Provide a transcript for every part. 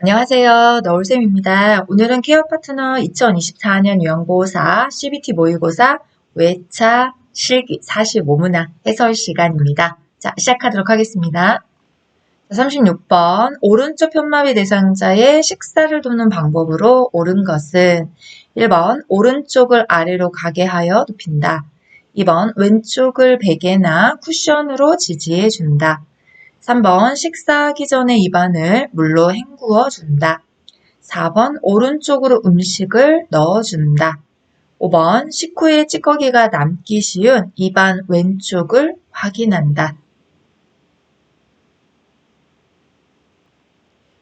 안녕하세요. 너울쌤입니다. 오늘은 케어 파트너 2024년 요양보호사 CBT 모의고사 외차 실기 45문항 해설 시간입니다. 자, 시작하도록 하겠습니다. 36번 오른쪽 편마비 대상자의 식사를 돕는 방법으로 옳은 것은 1번 오른쪽을 아래로 가게 하여 눕힌다. 2번 왼쪽을 베개나 쿠션으로 지지해 준다. 3번 식사하기 전에 입안을 물로 헹구어 준다. 4번 오른쪽으로 음식을 넣어준다. 5번 식후에 찌꺼기가 남기 쉬운 입안 왼쪽을 확인한다.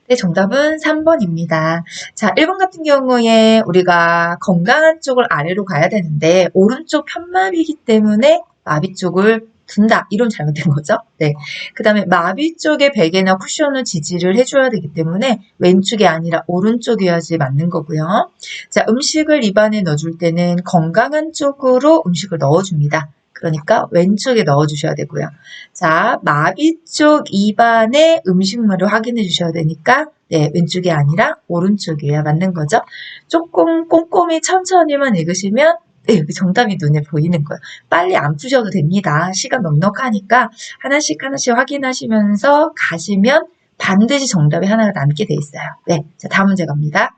네, 정답은 3번입니다. 자, 1번 같은 경우에 우리가 건강한 쪽을 아래로 가야 되는데 오른쪽 편마비이기 때문에 마비 쪽을 둔다. 이론 잘못된 거죠? 네. 그 다음에 마비 쪽에 베개나 쿠션을 지지를 해줘야 되기 때문에 왼쪽이 아니라 오른쪽이어야지 맞는 거고요. 자, 음식을 입안에 넣어줄 때는 건강한 쪽으로 음식을 넣어줍니다. 그러니까 왼쪽에 넣어주셔야 되고요. 자, 마비 쪽 입안에 음식물을 확인해 주셔야 되니까 네, 왼쪽이 아니라 오른쪽이어야 맞는 거죠. 조금 꼼꼼히 천천히만 읽으시면 네, 여기 정답이 눈에 보이는 거예요. 빨리 안 푸셔도 됩니다. 시간 넉넉하니까 하나씩 하나씩 확인하시면서 가시면 반드시 정답이 하나가 남게 돼 있어요. 네, 자, 다음 문제 갑니다.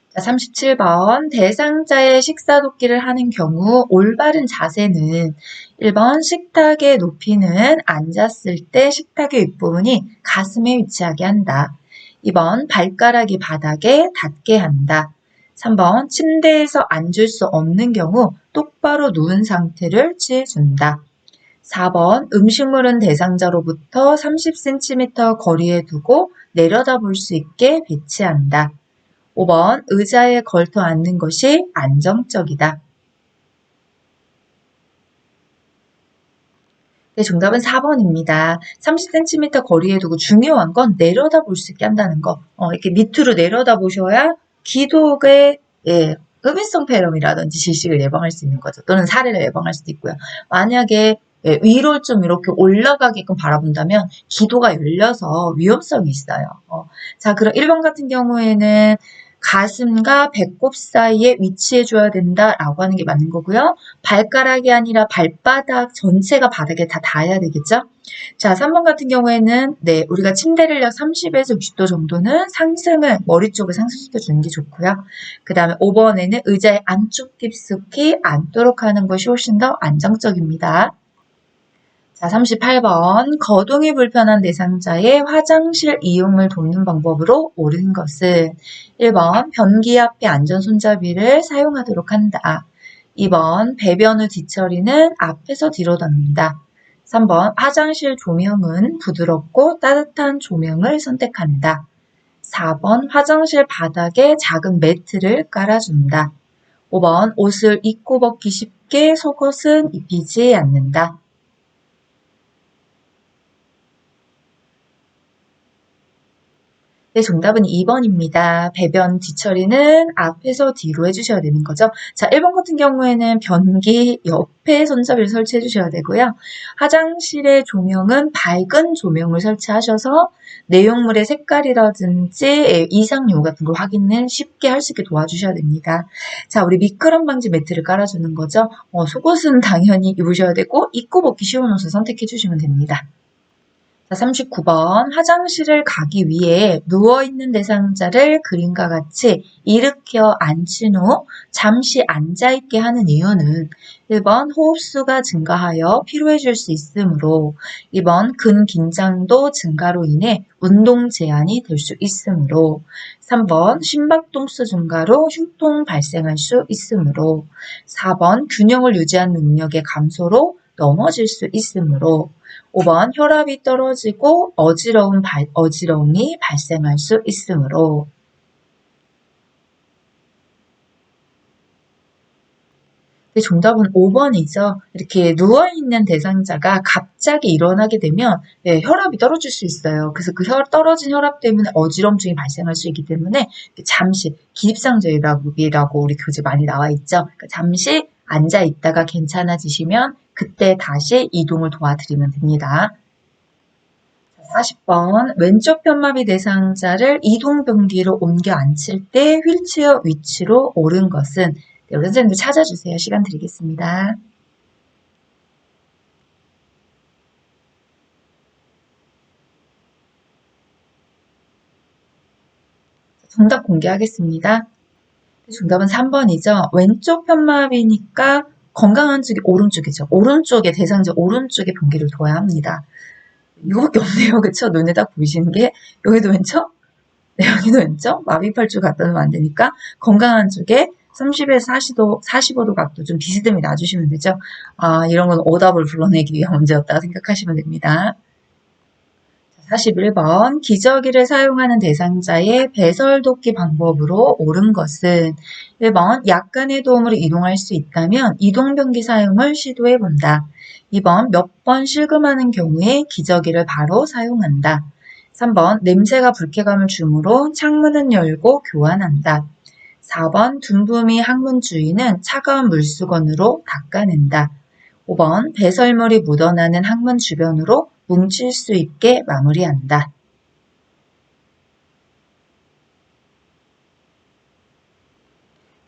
자, 37번 대상자의 식사 돕기를 하는 경우 올바른 자세는 1번 식탁의 높이는 앉았을 때 식탁의 윗부분이 가슴에 위치하게 한다. 2번 발가락이 바닥에 닿게 한다. 3번 침대에서 앉을 수 없는 경우 똑바로 누운 상태를 취해준다. 4번 음식물은 대상자로부터 30cm 거리에 두고 내려다볼 수 있게 배치한다. 5번 의자에 걸터 앉는 것이 안정적이다. 네, 정답은 4번입니다. 30cm 거리에 두고 중요한 건 내려다볼 수 있게 한다는 거. 이렇게 밑으로 내려다보셔야 기독의 흡인성 폐렴이라든지 질식을 예방할 수 있는 거죠. 또는 사례를 예방할 수도 있고요. 만약에 위로 좀 이렇게 올라가게끔 바라본다면 기도가 열려서 위험성이 있어요. 자, 그럼 1번 같은 경우에는 가슴과 배꼽 사이에 위치해 줘야 된다라고 하는 게 맞는 거고요. 발가락이 아니라 발바닥 전체가 바닥에 다 닿아야 되겠죠? 자, 3번 같은 경우에는 네, 우리가 침대를 약 30에서 60도 정도는 상승을 머리 쪽을 상승시켜 주는 게 좋고요. 그 다음에 5번에는 의자의 안쪽 깊숙이 앉도록 하는 것이 훨씬 더 안정적입니다. 자, 38번 거동이 불편한 대상자의 화장실 이용을 돕는 방법으로 옳은 것은 1번 변기 앞에 안전 손잡이를 사용하도록 한다. 2번 배변 후 뒤처리는 앞에서 뒤로 덮는다. 3번 화장실 조명은 부드럽고 따뜻한 조명을 선택한다. 4번 화장실 바닥에 작은 매트를 깔아준다. 5번 옷을 입고 벗기 쉽게 속옷은 입히지 않는다. 네, 정답은 2번입니다. 배변 뒤처리는 앞에서 뒤로 해주셔야 되는 거죠. 자, 1번 같은 경우에는 변기 옆에 손잡이를 설치해 주셔야 되고요. 화장실의 조명은 밝은 조명을 설치하셔서 내용물의 색깔이라든지 이상요 같은 걸 확인을 쉽게 할 수 있게 도와주셔야 됩니다. 자, 우리 미끄럼 방지 매트를 깔아주는 거죠. 속옷은 당연히 입으셔야 되고 입고 벗기 쉬운 옷을 선택해 주시면 됩니다. 자, 39번 화장실을 가기 위해 누워있는 대상자를 그림과 같이 일으켜 앉힌 후 잠시 앉아있게 하는 이유는 1번 호흡수가 증가하여 피로해질 수 있으므로 2번 근긴장도 증가로 인해 운동 제한이 될 수 있으므로 3번 심박동수 증가로 흉통 발생할 수 있으므로 4번 균형을 유지하는 능력의 감소로 넘어질 수 있으므로 5번 혈압이 떨어지고 어지러움이 발생할 수 있으므로 정답은 5번이죠. 이렇게 누워있는 대상자가 갑자기 일어나게 되면 혈압이 떨어질 수 있어요. 그래서 그 떨어진 혈압 때문에 어지럼증이 발생할 수 있기 때문에 잠시 기립상정이라고 우리 교재 많이 나와 있죠. 그러니까 잠시 앉아 있다가 괜찮아지시면 그때 다시 이동을 도와드리면 됩니다. 40번 왼쪽 편마비 대상자를 이동변기로 옮겨 앉힐 때 휠체어 위치로 옳은 것은 우리 선생님들 찾아주세요. 시간 드리겠습니다. 정답 공개하겠습니다. 정답은 3번이죠. 왼쪽 편마비니까 건강한 쪽이 오른쪽이죠. 오른쪽에 대상자 오른쪽에 변기를 둬야 합니다. 이거밖에 없네요. 그쵸? 눈에 딱 보이시는 게 여기도 왼쪽? 네, 여기도 왼쪽? 마비팔쪽 갖다 놓으면 안 되니까 건강한 쪽에 30에서 45도 각도 좀 비스듬히 놔주시면 되죠. 아, 이런 건 오답을 불러내기 위한 문제였다고 생각하시면 됩니다. 41번 기저귀를 사용하는 대상자의 배설도끼 방법으로 옳은 것은 1번 약간의 도움으로 이동할 수 있다면 이동변기 사용을 시도해 본다. 2번 몇 번 실금하는 경우에 기저귀를 바로 사용한다. 3번 냄새가 불쾌감을 주므로 창문은 열고 교환한다. 4번 둔부미 항문 주위는 차가운 물수건으로 닦아낸다. 5번 배설물이 묻어나는 항문 주변으로 뭉칠 수 있게 마무리한다.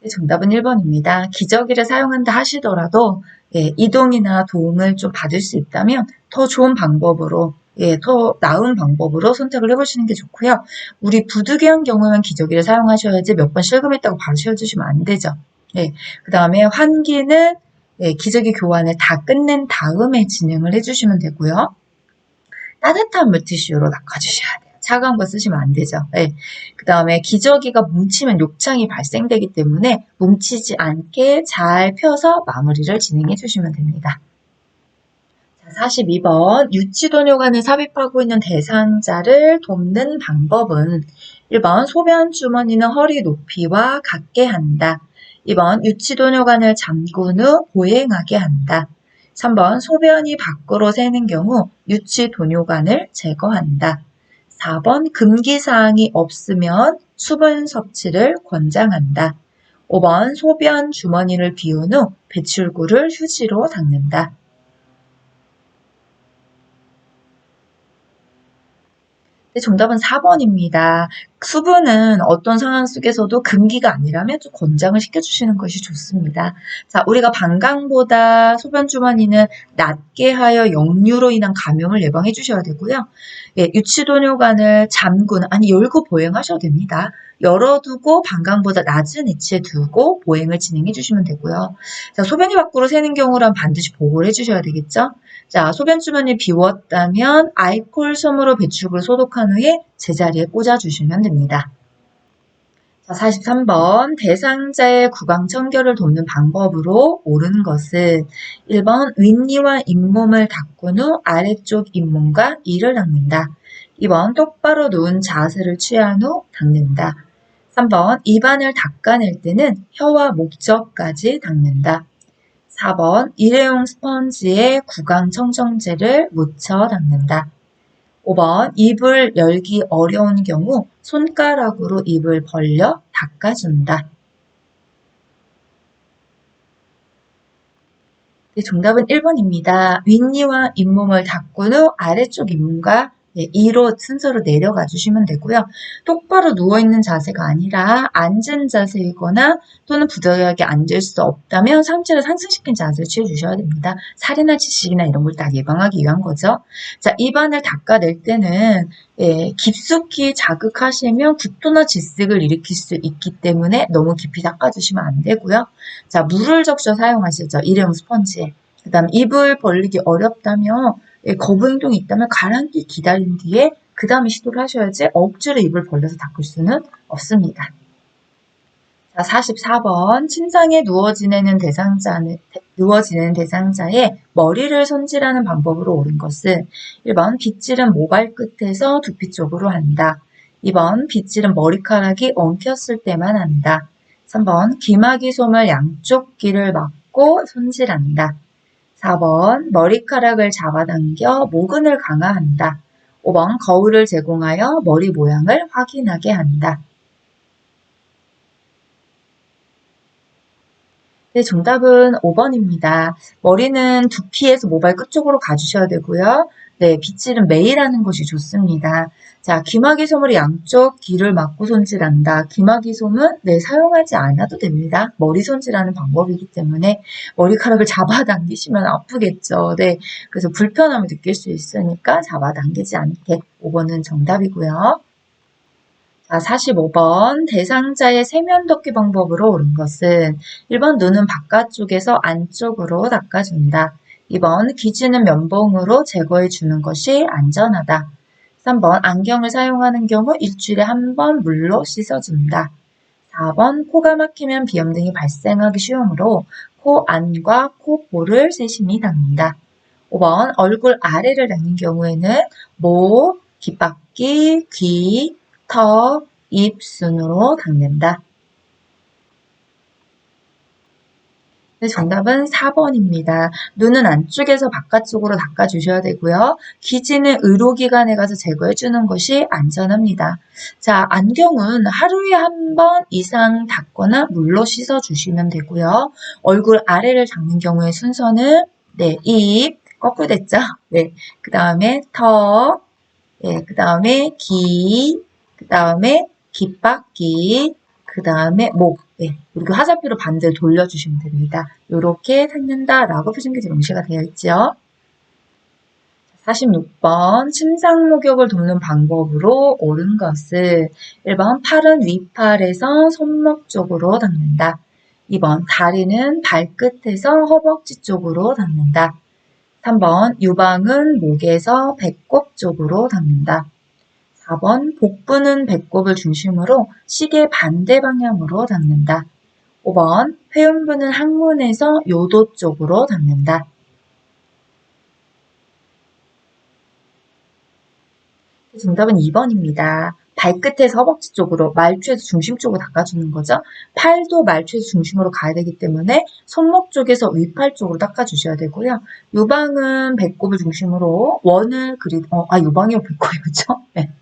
네, 정답은 1번입니다. 기저귀를 사용한다 하시더라도 이동이나 도움을 좀 받을 수 있다면 더 좋은 방법으로 더 나은 방법으로 선택을 해보시는 게 좋고요. 우리 부득이한 경우는 기저귀를 사용하셔야지 몇 번 실금했다고 바로 쉬어주시면 안 되죠. 그 다음에 환기는 기저귀 교환을 다 끝낸 다음에 진행을 해주시면 되고요. 따뜻한 물티슈로 닦아주셔야 돼요. 차가운 거 쓰시면 안 되죠. 그 다음에 기저귀가 뭉치면 욕창이 발생되기 때문에 뭉치지 않게 잘 펴서 마무리를 진행해 주시면 됩니다. 42번 유치도뇨관을 삽입하고 있는 대상자를 돕는 방법은 1번 소변 주머니는 허리 높이와 같게 한다. 2번 유치도뇨관을 잠근 후 보행하게 한다. 3번 소변이 밖으로 새는 경우 유치도뇨관을 제거한다. 4번 금기사항이 없으면 수분 섭취를 권장한다. 5번 소변 주머니를 비운 후 배출구를 휴지로 닦는다. 네, 정답은 4번입니다. 수분은 어떤 상황 속에서도 금기가 아니라면 좀 권장을 시켜주시는 것이 좋습니다. 자, 우리가 방광보다 소변주머니는 낮게 하여 역류로 인한 감염을 예방해 주셔야 되고요. 유치도뇨관을 잠근, 아니 열고 보행하셔도 됩니다. 열어두고 방광보다 낮은 위치에 두고 보행을 진행해 주시면 되고요. 자, 소변이 밖으로 새는 경우란 반드시 보고를 해주셔야 되겠죠. 자, 소변 주머니 비웠다면 알코올 솜으로 배출구를 소독한 후에 제자리에 꽂아주시면 됩니다. 자, 43번 대상자의 구강 청결을 돕는 방법으로 옳은 것은 1번 윗니와 잇몸을 닦은 후 아래쪽 잇몸과 이를 닦는다. 2번 똑바로 누운 자세를 취한 후 닦는다. 3번 입안을 닦아낼 때는 혀와 목젖까지 닦는다. 4번 일회용 스펀지에 구강 청정제를 묻혀 닦는다. 5번 입을 열기 어려운 경우 손가락으로 입을 벌려 닦아준다. 네, 정답은 1번입니다. 윗니와 잇몸을 닦은 후 아래쪽 잇몸과 이로 순서로 내려가 주시면 되고요. 똑바로 누워있는 자세가 아니라 앉은 자세이거나 또는 부득이하게 앉을 수 없다면 상체를 상승시킨 자세를 취해주셔야 됩니다. 살이나 지식이나 이런 걸 다 예방하기 위한 거죠. 자, 입안을 닦아낼 때는 깊숙이 자극하시면 구토나 질색을 일으킬 수 있기 때문에 너무 깊이 닦아주시면 안 되고요. 자, 물을 적셔 사용하시죠. 일회용 스펀지에. 그 다음 입을 벌리기 어렵다면 거부 행동이 있다면 가라앉기 기다린 뒤에 그 다음에 시도를 하셔야지 억지로 입을 벌려서 닦을 수는 없습니다. 자, 44번 침상에 누워 지내는 대상자의 머리를 손질하는 방법으로 옳은 것은 1번 빗질은 모발 끝에서 두피 쪽으로 한다. 2번 빗질은 머리카락이 엉켰을 때만 한다. 3번 귀마귀 솜을 양쪽 귀를 막고 손질한다. 4번 머리카락을 잡아당겨 모근을 강화한다. 5번 거울을 제공하여 머리 모양을 확인하게 한다. 네, 정답은 5번입니다. 머리는 두피에서 모발 끝쪽으로 가주셔야 되고요. 네, 빗질은 매일 하는 것이 좋습니다. 자, 귀마개 솜으로 양쪽 귀를 막고 손질한다. 귀마개 솜은 네, 사용하지 않아도 됩니다. 머리 손질하는 방법이기 때문에 머리카락을 잡아당기시면 아프겠죠. 네, 그래서 불편함을 느낄 수 있으니까 잡아당기지 않게 5번은 정답이고요. 자, 45번 대상자의 세면 덮기 방법으로 옳은 것은 1번 눈은 바깥쪽에서 안쪽으로 닦아준다. 2번 귀지는 면봉으로 제거해 주는 것이 안전하다. 3번 안경을 사용하는 경우 일주일에 한 번 물로 씻어준다. 4번 코가 막히면 비염 등이 발생하기 쉬우므로 코 안과 코볼을 세심히 닦는다. 5번 얼굴 아래를 닦는 경우에는 목, 귓바퀴, 귀, 턱, 입 순으로 닦는다. 네, 정답은 4번입니다. 눈은 안쪽에서 바깥쪽으로 닦아주셔야 되고요. 귀지는 의료기관에 가서 제거해주는 것이 안전합니다. 자, 안경은 하루에 한 번 이상 닦거나 물로 씻어주시면 되고요. 얼굴 아래를 닦는 경우의 순서는 네, 입, 거꾸로 됐죠? 네, 그 다음에 턱, 네, 그 다음에 귀, 그 다음에 귓바퀴, 그 다음에 목, 네, 그리고 화살표로 반대로 돌려주시면 됩니다. 이렇게 닦는다라고 표준규제 명시가 되어 있죠. 46번 침상 목욕을 돕는 방법으로 옳은 것은 1번 팔은 윗팔에서 손목 쪽으로 닦는다. 2번 다리는 발끝에서 허벅지 쪽으로 닦는다. 3번 유방은 목에서 배꼽 쪽으로 닦는다. 4번 복부는 배꼽을 중심으로 시계 반대 방향으로 닦는다. 5번 회음부는 항문에서 요도 쪽으로 닦는다. 정답은 2번입니다. 발끝에서 허벅지 쪽으로, 말추에서 중심 쪽으로 닦아주는 거죠. 팔도 말추에서 중심으로 가야 되기 때문에 손목 쪽에서 윗팔 쪽으로 닦아주셔야 되고요. 유방은 배꼽을 중심으로 원을 유방이요 배꼽이죠? 네.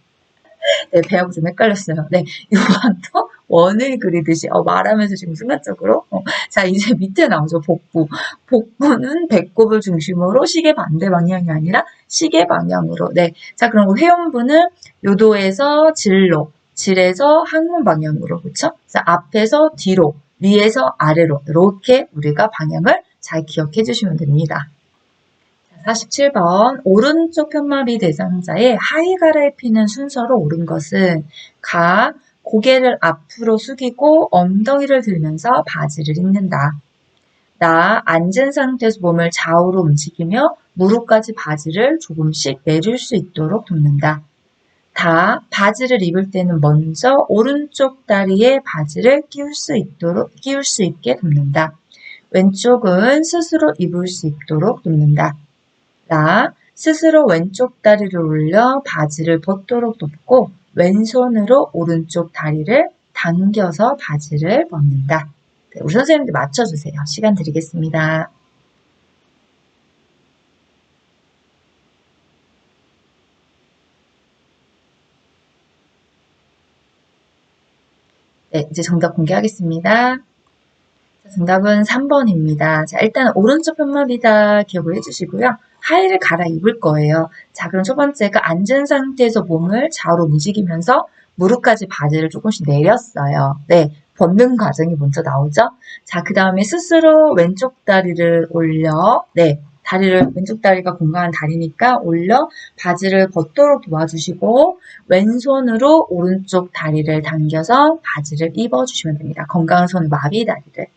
네, 배하고 좀 헷갈렸어요. 네, 요것도 원을 그리듯이 말하면서 지금 순간적으로 자, 이제 밑에 나오죠. 복부. 복부는 배꼽을 중심으로 시계 반대 방향이 아니라 시계 방향으로. 네, 자, 그럼 회음부는 요도에서 질로, 질에서 항문 방향으로, 그렇죠? 자, 앞에서 뒤로, 위에서 아래로 이렇게 우리가 방향을 잘 기억해 주시면 됩니다. 47번 오른쪽 편마비 대상자의 하의 갈아입히는 순서로 옳은 것은 가, 고개를 앞으로 숙이고 엉덩이를 들면서 바지를 입는다. 나, 앉은 상태에서 몸을 좌우로 움직이며 무릎까지 바지를 조금씩 내릴 수 있도록 돕는다. 다, 바지를 입을 때는 먼저 오른쪽 다리에 바지를 끼울 수 있게 돕는다. 왼쪽은 스스로 입을 수 있도록 돕는다. 나, 스스로 왼쪽 다리를 올려 바지를 벗도록 돕고 왼손으로 오른쪽 다리를 당겨서 바지를 벗는다. 네, 우리 선생님들 맞춰주세요. 시간 드리겠습니다. 네, 이제 정답 공개하겠습니다. 정답은 3번입니다. 자, 일단 오른쪽 편마비다 기억을 해주시고요. 하의를 갈아입을 거예요. 자, 그럼 첫 번째가 앉은 상태에서 몸을 좌우로 움직이면서 무릎까지 바지를 조금씩 내렸어요. 네, 벗는 과정이 먼저 나오죠. 자, 그 다음에 스스로 왼쪽 다리를 올려, 네, 왼쪽 다리가 공간한 다리니까 올려 바지를 벗도록 도와주시고 왼손으로 오른쪽 다리를 당겨서 바지를 입어주시면 됩니다. 건강한 손 마비 다리를.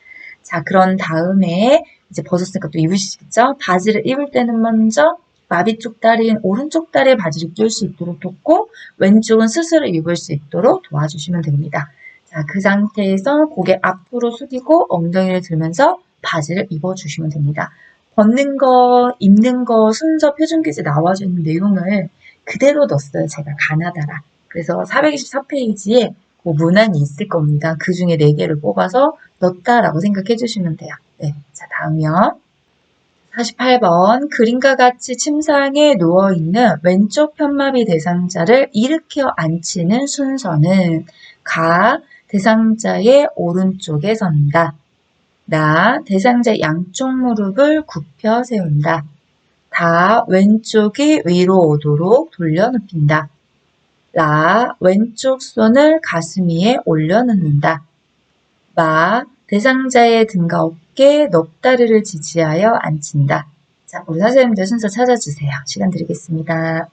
자, 그런 다음에 이제 벗었으니까 또 입으시겠죠? 바지를 입을 때는 먼저 마비 쪽 다리인 오른쪽 다리에 바지를 끼울 수 있도록 돕고 왼쪽은 스스로 입을 수 있도록 도와주시면 됩니다. 자, 그 상태에서 고개 앞으로 숙이고 엉덩이를 들면서 바지를 입어주시면 됩니다. 벗는 거, 입는 거 순서 표준규제 나와져 있는 내용을 그대로 넣었어요. 제가 가나다라. 그래서 424페이지에 문항이 있을 겁니다. 그 중에 4개를 뽑아서 넣었다라고 생각해 주시면 돼요. 네, 자, 다음이요. 48번 그림과 같이 침상에 누워있는 왼쪽 편마비 대상자를 일으켜 앉히는 순서는 가, 대상자의 오른쪽에 선다. 나 대상자 양쪽 무릎을 굽혀 세운다. 다 왼쪽이 위로 오도록 돌려눕힌다. 라 왼쪽 손을 가슴 위에 올려놓는다. 마 대상자의 등과 어깨, 넋다리를 지지하여 앉힌다. 자, 우리 선생님들 순서 찾아주세요. 시간 드리겠습니다.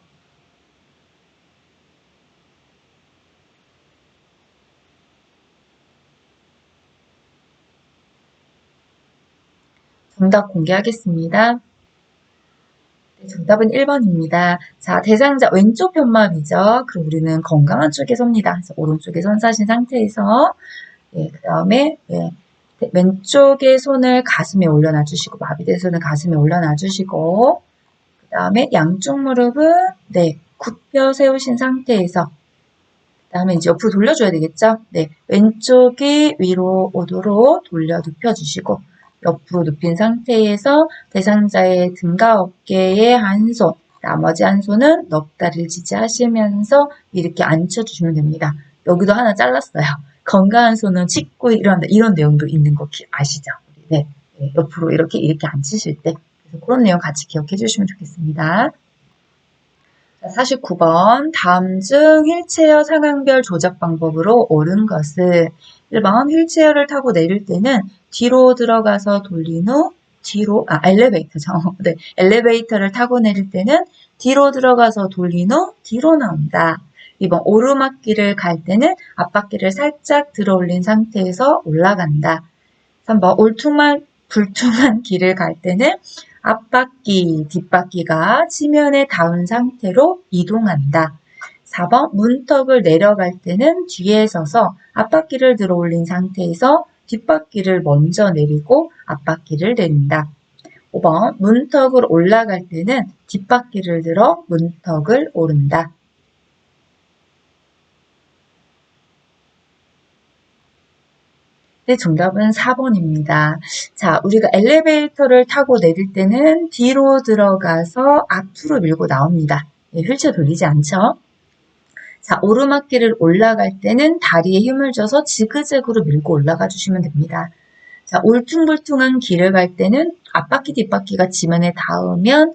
정답 공개하겠습니다. 네, 정답은 1번입니다. 자, 대상자 왼쪽 편마비죠. 그럼 우리는 건강한 쪽에 섭니다. 그래서 오른쪽에 손 사신 상태에서 그 다음에 왼쪽의 손을 가슴에 올려놔 주시고 마비된 손을 가슴에 올려놔 주시고 그 다음에 양쪽 무릎은 굽혀 세우신 상태에서 그 다음에 이제 옆으로 돌려줘야 되겠죠? 왼쪽이 위로 오도록 돌려 눕혀주시고 옆으로 눕힌 상태에서 대상자의 등과 어깨에 한 손, 나머지 한 손은 넋다리를 지지하시면서 이렇게 앉혀주시면 됩니다. 여기도 하나 잘랐어요. 건강한 손은 찢고 일어난다. 이런 내용도 있는 거 아시죠? 옆으로 이렇게 앉히실 때. 그래서 그런 내용 같이 기억해 주시면 좋겠습니다. 자, 49번. 다음 중 휠체어 상황별 조작 방법으로 옳은 것은 1번 휠체어를 타고 내릴 때는 뒤로 들어가서 돌린 후 엘리베이터죠. 엘리베이터를 타고 내릴 때는 뒤로 들어가서 돌린 후 뒤로 나온다. 2번 오르막길을 갈 때는 앞바퀴를 살짝 들어 올린 상태에서 올라간다. 3번 불퉁한 길을 갈 때는 앞바퀴, 뒷바퀴가 지면에 닿은 상태로 이동한다. 4번 문턱을 내려갈 때는 뒤에 서서 앞바퀴를 들어 올린 상태에서 뒷바퀴를 먼저 내리고 앞바퀴를 내린다. 5번 문턱을 올라갈 때는 뒷바퀴를 들어 문턱을 오른다. 네, 정답은 4번입니다. 자, 우리가 엘리베이터를 타고 내릴 때는 뒤로 들어가서 앞으로 밀고 나옵니다. 휠체어 돌리지 않죠? 자, 오르막길을 올라갈 때는 다리에 힘을 줘서 지그재그로 밀고 올라가 주시면 됩니다. 자, 울퉁불퉁한 길을 갈 때는 앞바퀴, 뒷바퀴가 지면에 닿으면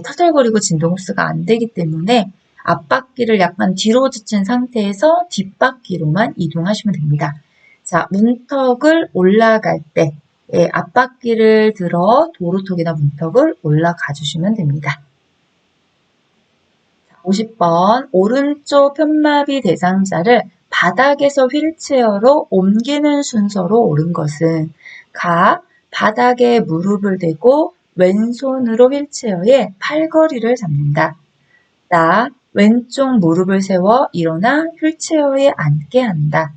터덜거리고 진동 흡수가 안 되기 때문에 앞바퀴를 약간 뒤로 젖힌 상태에서 뒷바퀴로만 이동하시면 됩니다. 자, 문턱을 올라갈 때 앞바퀴를 들어 도로턱이나 문턱을 올라가 주시면 됩니다. 50번 오른쪽 편마비 대상자를 바닥에서 휠체어로 옮기는 순서로 옳은 것은 가 바닥에 무릎을 대고 왼손으로 휠체어의 팔걸이를 잡는다. 나 왼쪽 무릎을 세워 일어나 휠체어에 앉게 한다.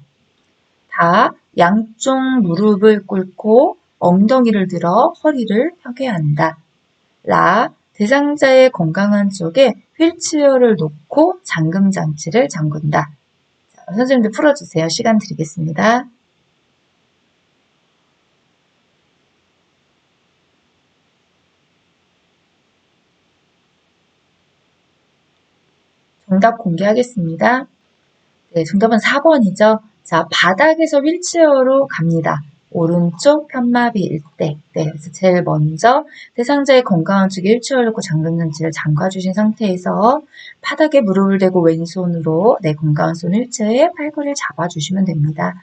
다 양쪽 무릎을 꿇고 엉덩이를 들어 허리를 펴게 한다. 라 대상자의 건강한 쪽에 휠체어를 놓고 잠금 장치를 잠근다. 자, 선생님들 풀어주세요. 시간 드리겠습니다. 정답 공개하겠습니다. 네, 정답은 4번이죠. 자, 바닥에서 휠체어로 갑니다. 오른쪽 편마비일 때. 그래서 제일 먼저 대상자의 건강한 쪽에 휠체어를 놓고 잠금장치를 잠가주신 상태에서 바닥에 무릎을 대고 왼손으로 건강한 손 휠체어에 팔걸이를 잡아주시면 됩니다.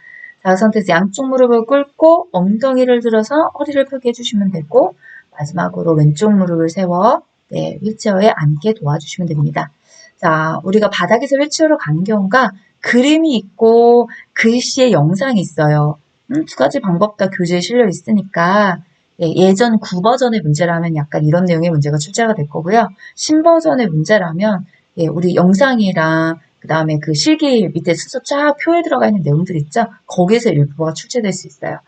자, 그 상태에서 양쪽 무릎을 꿇고 엉덩이를 들어서 허리를 펴게 해주시면 되고 마지막으로 왼쪽 무릎을 세워 휠체어에 앉게 도와주시면 됩니다. 자, 우리가 바닥에서 휠체어로 가는 경우가 그림이 있고 글씨의 영상이 있어요. 두 가지 방법 다 교재에 실려 있으니까 예전 9버전의 문제라면 약간 이런 내용의 문제가 출제가 될 거고요. 신버전의 문제라면 우리 영상이랑 그 다음에 그 실기 밑에 순서 쫙 표에 들어가 있는 내용들 있죠? 거기에서 일부가 출제될 수 있어요.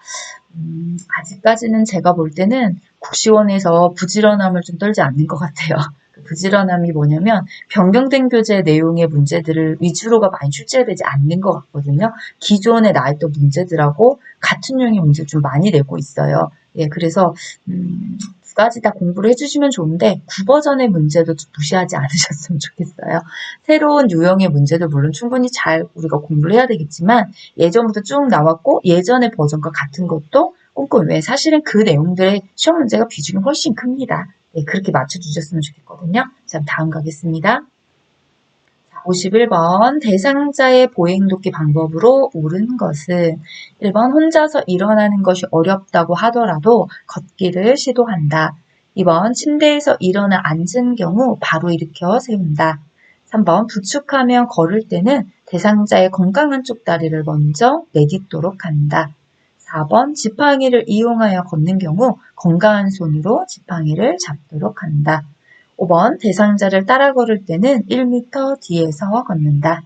아직까지는 제가 볼 때는 국시원에서 부지런함을 좀 떨지 않는 것 같아요. 부지런함이 뭐냐면 변경된 교재 내용의 문제들을 위주로가 많이 출제되지 않는 것 같거든요. 기존에 나왔던 문제들하고 같은 유형의 문제를 좀 많이 내고 있어요. 그래서 두 가지 다 공부를 해주시면 좋은데 9버전의 문제도 좀 무시하지 않으셨으면 좋겠어요. 새로운 유형의 문제도 물론 충분히 잘 우리가 공부를 해야 되겠지만 예전부터 쭉 나왔고 예전의 버전과 같은 것도 꼼꼼히. 왜? 사실은 그 내용들의 시험 문제가 비중이 훨씬 큽니다. 네, 그렇게 맞춰주셨으면 좋겠거든요. 자, 다음 가겠습니다. 51번 대상자의 보행도끼 방법으로 옳은 것은 1번 혼자서 일어나는 것이 어렵다고 하더라도 걷기를 시도한다. 2번 침대에서 일어나 앉은 경우 바로 일으켜 세운다. 3번 부축하며 걸을 때는 대상자의 건강한 쪽 다리를 먼저 내딛도록 한다. 4번 지팡이를 이용하여 걷는 경우 건강한 손으로 지팡이를 잡도록 한다. 5번 대상자를 따라 걸을 때는 1m 뒤에서 걷는다.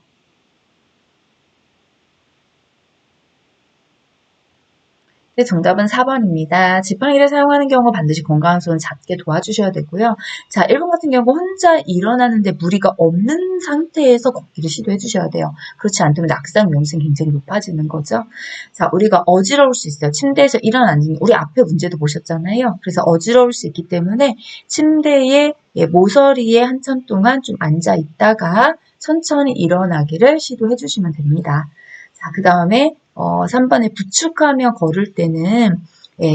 네, 정답은 4번입니다. 지팡이를 사용하는 경우 반드시 건강한 손을 잡게 도와주셔야 되고요. 자, 1번 같은 경우 혼자 일어나는데 무리가 없는 상태에서 걷기를 시도해 주셔야 돼요. 그렇지 않다면 낙상 위험성이 굉장히 높아지는 거죠. 자, 우리가 어지러울 수 있어요. 침대에서 일어나는, 우리 앞에 문제도 보셨잖아요. 그래서 어지러울 수 있기 때문에 침대에 모서리에 한참 동안 좀 앉아 있다가 천천히 일어나기를 시도해 주시면 됩니다. 자, 그 다음에 3번에 부축하며 걸을 때는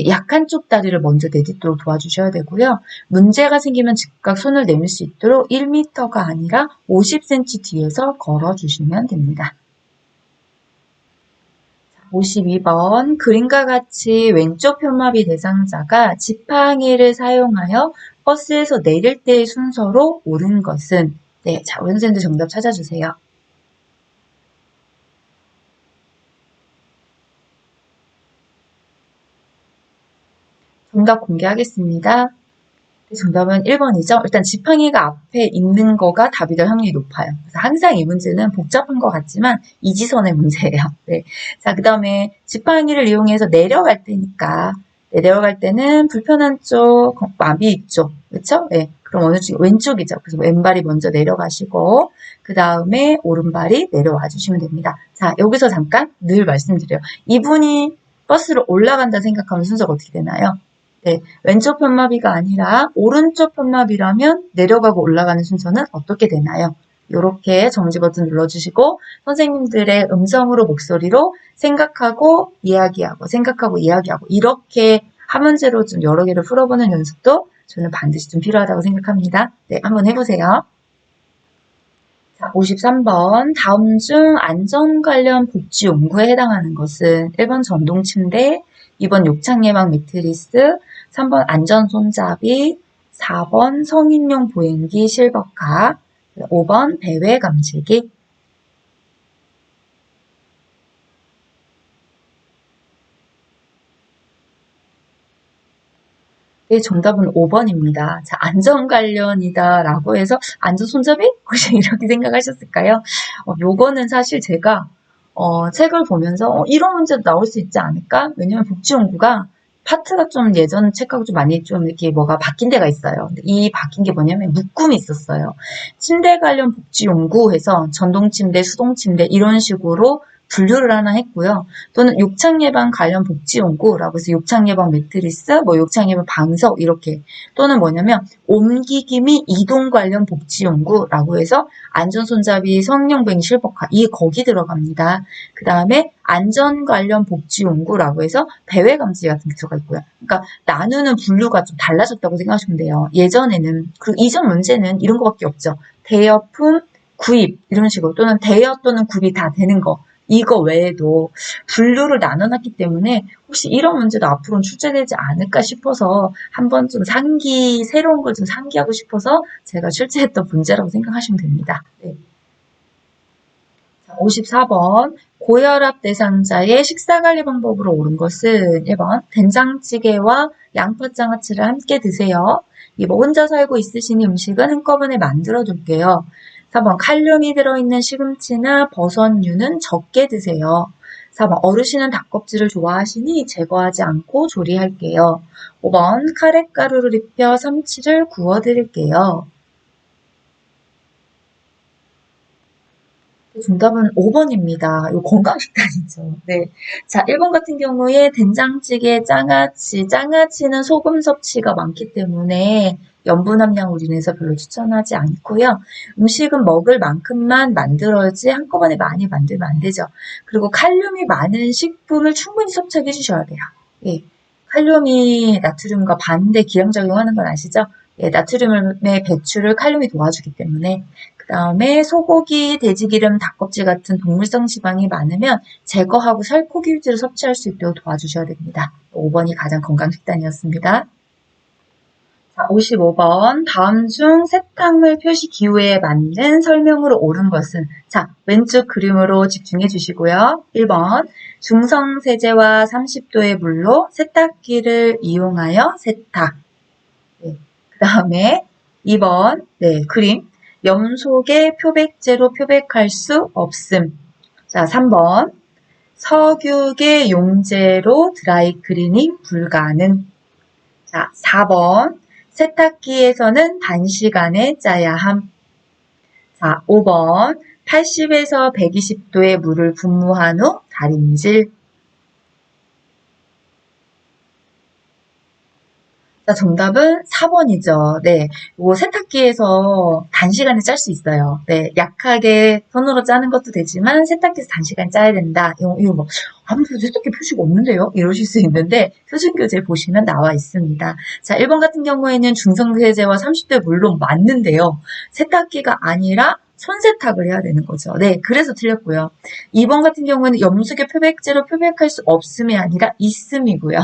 약한 쪽 다리를 먼저 내딛도록 도와주셔야 되고요. 문제가 생기면 즉각 손을 내밀 수 있도록 1m가 아니라 50cm 뒤에서 걸어주시면 됩니다. 52번 그림과 같이 왼쪽 편마비 대상자가 지팡이를 사용하여 버스에서 내릴 때의 순서로 옳은 것은 네, 자, 우리 선생님들 정답 찾아주세요. 정답 공개하겠습니다. 정답은 1번이죠. 일단 지팡이가 앞에 있는 거가 답이 될 확률이 높아요. 그래서 항상 이 문제는 복잡한 것 같지만 이지선의 문제예요. 네. 자, 그 다음에 지팡이를 이용해서 내려갈 때니까 내려갈 때는 불편한 쪽, 마비 쪽, 그렇죠? 네. 그럼 어느 쪽? 왼쪽이죠. 그래서 왼발이 먼저 내려가시고 그 다음에 오른발이 내려와 주시면 됩니다. 자, 여기서 잠깐 늘 말씀드려요. 이분이 버스로 올라간다 생각하면 순서가 어떻게 되나요? 네, 왼쪽 편마비가 아니라 오른쪽 편마비라면 내려가고 올라가는 순서는 어떻게 되나요? 이렇게 정지 버튼 눌러주시고 선생님들의 음성으로 목소리로 생각하고 이야기하고 이렇게 한 문제로 좀 여러 개를 풀어보는 연습도 저는 반드시 좀 필요하다고 생각합니다. 네, 한번 해보세요. 자, 53번 다음 중 안전 관련 복지 연구에 해당하는 것은 1번 전동 침대, 2번 욕창 예방 매트리스, 3번 안전 손잡이, 4번 성인용 보행기 실버카, 5번 배회 감지기. 네, 정답은 5번입니다. 자, 안전 관련이다 라고 해서 안전 손잡이? 혹시 이렇게 생각하셨을까요? 요거는 사실 제가 책을 보면서 이런 문제도 나올 수 있지 않을까? 왜냐면 복지연구가 파트가 좀 예전 책하고 좀 많이 좀 이렇게 뭐가 바뀐 데가 있어요. 근데 이 바뀐 게 뭐냐면 묶음이 있었어요. 침대 관련 복지연구해서 전동침대, 수동침대 이런 식으로 분류를 하나 했고요. 또는 욕창 예방 관련 복지 연구라고 해서 욕창 예방 매트리스, 뭐 욕창 예방 방석 이렇게 또는 뭐냐면 옮기기 및 이동 관련 복지 연구라고 해서 안전 손잡이, 성인용 보행기 실버카 이 거기 들어갑니다. 그 다음에 안전 관련 복지 연구라고 해서 배회 감지 같은 게 들어가 있고요. 그러니까 나누는 분류가 좀 달라졌다고 생각하시면 돼요. 예전에는 그리고 이전 문제는 이런 거밖에 없죠. 대여품, 구입 이런 식으로 또는 대여 또는 구입이 다 되는 거. 이거 외에도 분류를 나눠놨기 때문에 혹시 이런 문제도 앞으로는 출제되지 않을까 싶어서 한번 좀 새로운 걸 좀 상기하고 싶어서 제가 출제했던 문제라고 생각하시면 됩니다. 네. 54번 고혈압 대상자의 식사관리 방법으로 옳은 것은 1번 된장찌개와 양파장아찌를 함께 드세요. 2번 혼자 살고 있으시니 음식은 한꺼번에 만들어 둘게요. 4번 칼륨이 들어있는 시금치나 버섯류는 적게 드세요. 4번 어르신은 닭껍질을 좋아하시니 제거하지 않고 조리할게요. 5번 카레가루를 입혀 삼치를 구워드릴게요. 정답은 5번입니다. 이거 건강식단이죠. 네. 자, 1번 같은 경우에 된장찌개, 장아찌는 소금 섭취가 많기 때문에 염분 함량으로 인해서 별로 추천하지 않고요. 음식은 먹을 만큼만 만들어야지 한꺼번에 많이 만들면 안 되죠. 그리고 칼륨이 많은 식품을 충분히 섭취해 주셔야 돼요. 예. 칼륨이 나트륨과 반대 기량작용하는 건 아시죠? 예, 나트륨의 배출을 칼륨이 도와주기 때문에. 그 다음에 소고기, 돼지기름, 닭껍질 같은 동물성 지방이 많으면 제거하고 살코기 유지를 섭취할 수 있도록 도와주셔야 됩니다. 5번이 가장 건강 식단이었습니다. 자, 55번. 다음 중 세탁물 표시 기호에 맞는 설명으로 옳은 것은? 자, 왼쪽 그림으로 집중해 주시고요. 1번. 중성 세제와 30도의 물로 세탁기를 이용하여 세탁. 네. 그 다음에 2번. 네, 그림. 염속의 표백제로 표백할 수 없음. 자, 3번. 석유계 용제로 드라이 클리닝 불가능. 자, 4번. 세탁기에서는 단시간에 짜야 함. 자, 5번. 80에서 120도의 물을 분무한 후 다림질. 자, 정답은 4번이죠. 네. 이거 세탁기에서 단시간에 짤 수 있어요. 네. 약하게 손으로 짜는 것도 되지만 세탁기에서 단시간 짜야 된다. 이거 뭐, 아무튼 세탁기 표시가 없는데요? 이러실 수 있는데 표준교재 보시면 나와 있습니다. 자, 1번 같은 경우에는 중성세제와 30대 물론 맞는데요. 세탁기가 아니라 손세탁을 해야 되는 거죠. 네, 그래서 틀렸고요. 2번 같은 경우는 염색의 표백제로 표백할 수 없음이 아니라 있음이고요.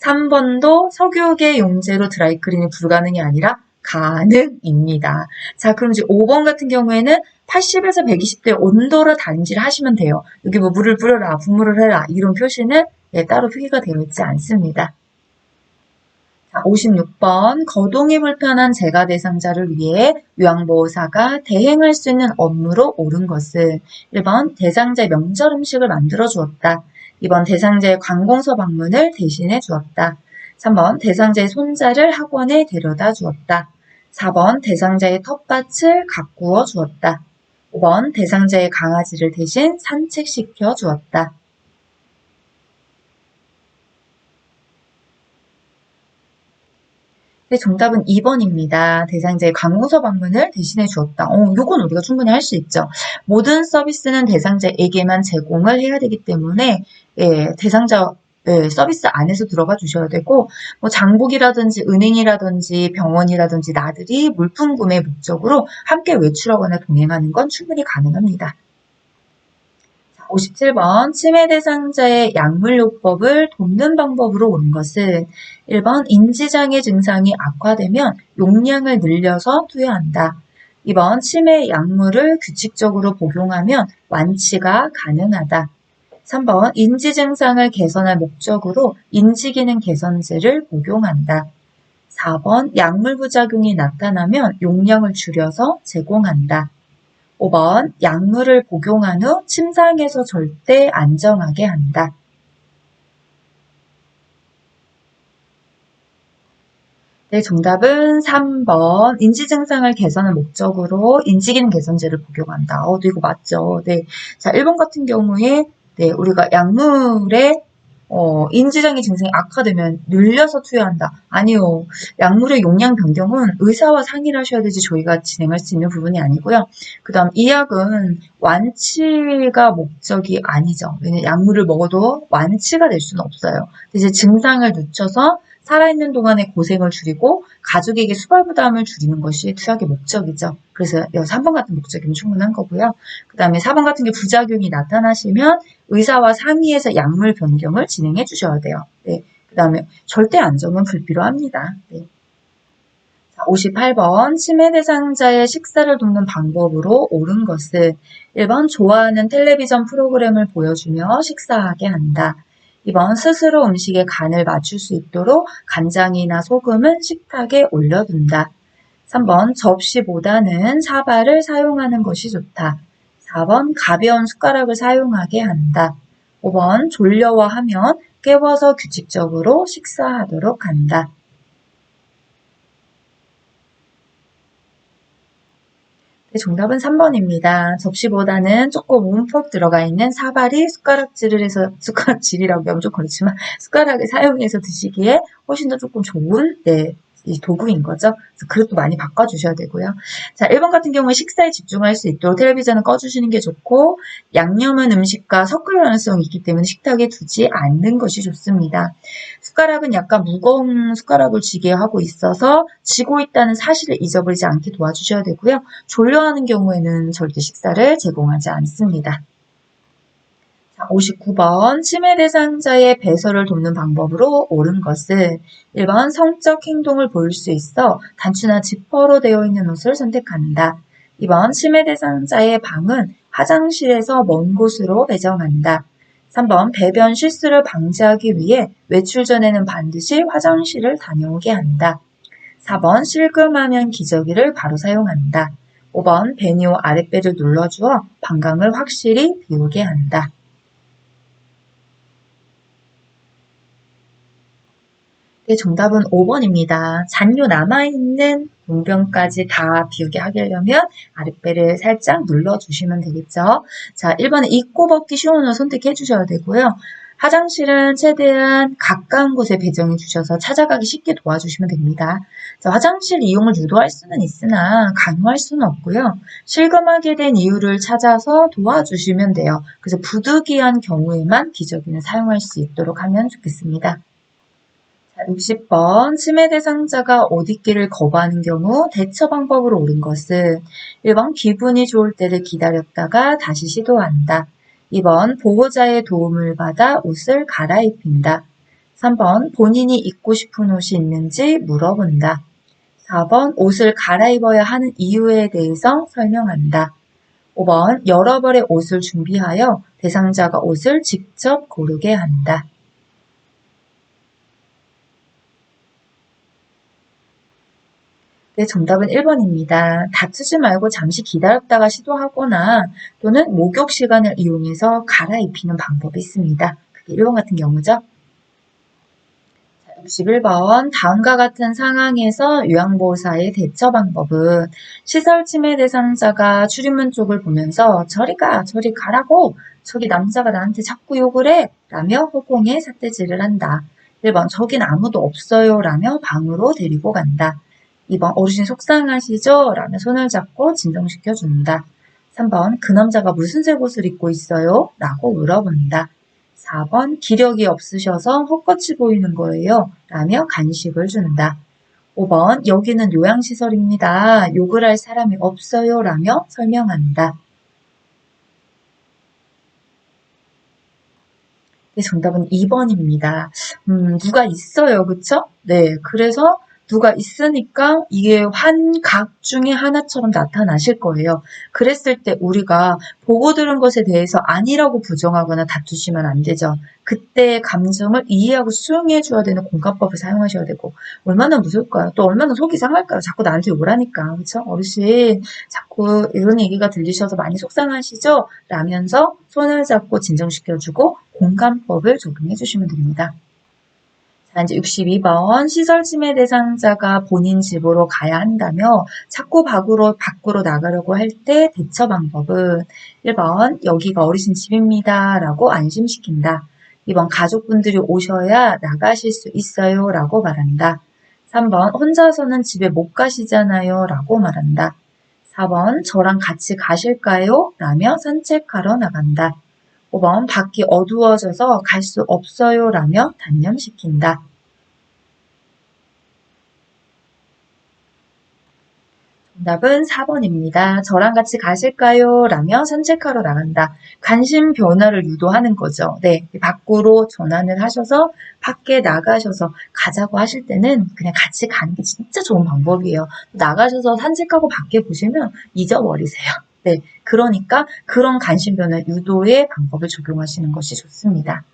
3번도 석유계 용제로 드라이클린이 불가능이 아니라 가능입니다. 자, 그럼 이제 5번 같은 경우에는 80에서 120대 온도로 다림질 하시면 돼요. 여기 뭐 물을 뿌려라, 분무를 해라 이런 표시는 따로 표기가 되어 있지 않습니다. 자, 56번 거동이 불편한 재가 대상자를 위해 요양보호사가 대행할 수 있는 업무로 옳은 것은 1번 대상자의 명절 음식을 만들어 주었다. 2번 대상자의 관공서 방문을 대신해 주었다. 3번 대상자의 손자를 학원에 데려다 주었다. 4번 대상자의 텃밭을 가꾸어 주었다. 5번 대상자의 강아지를 대신 산책시켜 주었다. 네, 정답은 2번입니다. 대상자의 관공서 방문을 대신해 주었다. 요건 우리가 충분히 할 수 있죠. 모든 서비스는 대상자에게만 제공을 해야 되기 때문에 대상자 서비스 안에서 들어가 주셔야 되고 뭐 장복이라든지 은행이라든지 병원이라든지 나들이 물품 구매 목적으로 함께 외출하거나 동행하는 건 충분히 가능합니다. 57번 치매 대상자의 약물요법을 돕는 방법으로 온 것은 1번 인지장애 증상이 악화되면 용량을 늘려서 투여한다. 2번 치매 약물을 규칙적으로 복용하면 완치가 가능하다. 3번 인지 증상을 개선할 목적으로 인지기능 개선제를 복용한다. 4번 약물 부작용이 나타나면 용량을 줄여서 제공한다. 5번 약물을 복용한 후 침상에서 절대 안정하게 한다. 네, 정답은 3번 인지 증상을 개선할 목적으로 인지기능 개선제를 복용한다. 이거 맞죠? 네. 자, 1번 같은 경우에 우리가 약물에 인지장애 증상이 악화되면 늘려서 투여한다. 아니요. 약물의 용량 변경은 의사와 상의를 하셔야 되지 저희가 진행할 수 있는 부분이 아니고요. 그 다음 이 약은 완치가 목적이 아니죠. 왜냐면 약물을 먹어도 완치가 될 수는 없어요. 이제 증상을 늦춰서 살아있는 동안의 고생을 줄이고 가족에게 수발 부담을 줄이는 것이 투약의 목적이죠. 그래서 3번 같은 목적이면 충분한 거고요. 그 다음에 4번 같은 게 부작용이 나타나시면 의사와 상의해서 약물 변경을 진행해 주셔야 돼요. 네. 그 다음에 절대 안정은 불필요합니다. 네. 자, 58번 치매 대상자의 식사를 돕는 방법으로 옳은 것은 1번 좋아하는 텔레비전 프로그램을 보여주며 식사하게 한다. 2번 스스로 음식의 간을 맞출 수 있도록 간장이나 소금은 식탁에 올려둔다. 3번 접시보다는 사발을 사용하는 것이 좋다. 4번 가벼운 숟가락을 사용하게 한다. 5번 졸려워하면 깨워서 규칙적으로 식사하도록 한다. 네, 정답은 3번입니다. 접시보다는 조금 움푹 들어가 있는 사발이 숟가락질을 해서 숟가락질이라고 하면 좀 그렇지만 숟가락을 사용해서 드시기에 훨씬 더 조금 좋은 이 도구인 거죠. 그래서 그릇도 많이 바꿔주셔야 되고요. 자, 1번 같은 경우에 식사에 집중할 수 있도록 텔레비전은 꺼주시는 게 좋고, 양념은 음식과 섞을 가능성이 있기 때문에 식탁에 두지 않는 것이 좋습니다. 숟가락은 약간 무거운 숟가락을 쥐게 하고 있어서 쥐고 있다는 사실을 잊어버리지 않게 도와주셔야 되고요. 졸려하는 경우에는 절대 식사를 제공하지 않습니다. 자, 59번 치매 대상자의 배설을 돕는 방법으로 옳은 것은 1번 성적 행동을 보일 수 있어 단추나 지퍼로 되어 있는 옷을 선택한다. 2번 치매 대상자의 방은 화장실에서 먼 곳으로 배정한다. 3번 배변 실수를 방지하기 위해 외출 전에는 반드시 화장실을 다녀오게 한다. 4번 실금하면 기저귀를 바로 사용한다. 5번 배뇨 아랫배를 눌러주어 방광을 확실히 비우게 한다. 네, 정답은 5번입니다. 잔뇨 남아있는 용변까지 다 비우게 하려면 아랫배를 살짝 눌러주시면 되겠죠. 자, 1번에 입고 벗기 쉬운 옷 선택해 주셔야 되고요. 화장실은 최대한 가까운 곳에 배정해 주셔서 찾아가기 쉽게 도와주시면 됩니다. 자, 화장실 이용을 유도할 수는 있으나 강요할 수는 없고요. 실검하게 된 이유를 찾아서 도와주시면 돼요. 그래서 부득이한 경우에만 기저귀는 사용할 수 있도록 하면 좋겠습니다. 60번 치매 대상자가 옷 입기를 거부하는 경우 대처 방법으로 옳은 것은 1번 기분이 좋을 때를 기다렸다가 다시 시도한다. 2번 보호자의 도움을 받아 옷을 갈아입힌다. 3번 본인이 입고 싶은 옷이 있는지 물어본다. 4번 옷을 갈아입어야 하는 이유에 대해서 설명한다. 5번 여러 벌의 옷을 준비하여 대상자가 옷을 직접 고르게 한다. 네, 정답은 1번입니다. 다투지 말고 잠시 기다렸다가 시도하거나 또는 목욕 시간을 이용해서 갈아입히는 방법이 있습니다. 그게 1번 같은 경우죠. 61번 다음과 같은 상황에서 요양보호사의 대처 방법은 시설 침해 대상자가 출입문 쪽을 보면서 저리 가, 저리 가라고 저기 남자가 나한테 자꾸 욕을 해 라며 허공에 삿대질을 한다. 1번 저긴 아무도 없어요 라며 방으로 데리고 간다. 2번 어르신 속상하시죠? 라며 손을 잡고 진정시켜 준다. 3번 그 남자가 무슨 색 옷을 입고 있어요? 라고 물어본다. 4번 기력이 없으셔서 헛것이 보이는 거예요. 라며 간식을 준다. 5번 여기는 요양시설입니다. 욕을 할 사람이 없어요. 라며 설명한다. 네, 정답은 2번입니다. 누가 있어요. 그쵸? 네, 그래서 누가 있으니까 이게 환각 중에 하나처럼 나타나실 거예요. 그랬을 때 우리가 보고 들은 것에 대해서 아니라고 부정하거나 다투시면 안 되죠. 그때의 감정을 이해하고 수용해 줘야 되는 공감법을 사용하셔야 되고 얼마나 무서울까요? 또 얼마나 속이 상할까요? 자꾸 나한테 오라니까. 그쵸? 어르신 자꾸 이런 얘기가 들리셔서 많이 속상하시죠? 라면서 손을 잡고 진정시켜주고 공감법을 적용해 주시면 됩니다. 자, 이제 62번 시설 침해 대상자가 본인 집으로 가야 한다며 자꾸 밖으로 나가려고 할 때 대처 방법은 1번 여기가 어르신 집입니다 라고 안심시킨다. 2번 가족분들이 오셔야 나가실 수 있어요 라고 말한다. 3번 혼자서는 집에 못 가시잖아요 라고 말한다. 4번 저랑 같이 가실까요? 라며 산책하러 나간다. 5번 밖이 어두워져서 갈 수 없어요 라며 단념시킨다. 정답은 4번입니다. 저랑 같이 가실까요? 라며 산책하러 나간다. 관심 변화를 유도하는 거죠. 네, 밖으로 전환을 하셔서 밖에 나가셔서 가자고 하실 때는 그냥 같이 가는 게 진짜 좋은 방법이에요. 나가셔서 산책하고 밖에 보시면 잊어버리세요. 네, 그러니까 그런 관심 변화 유도의 방법을 적용하시는 것이 좋습니다.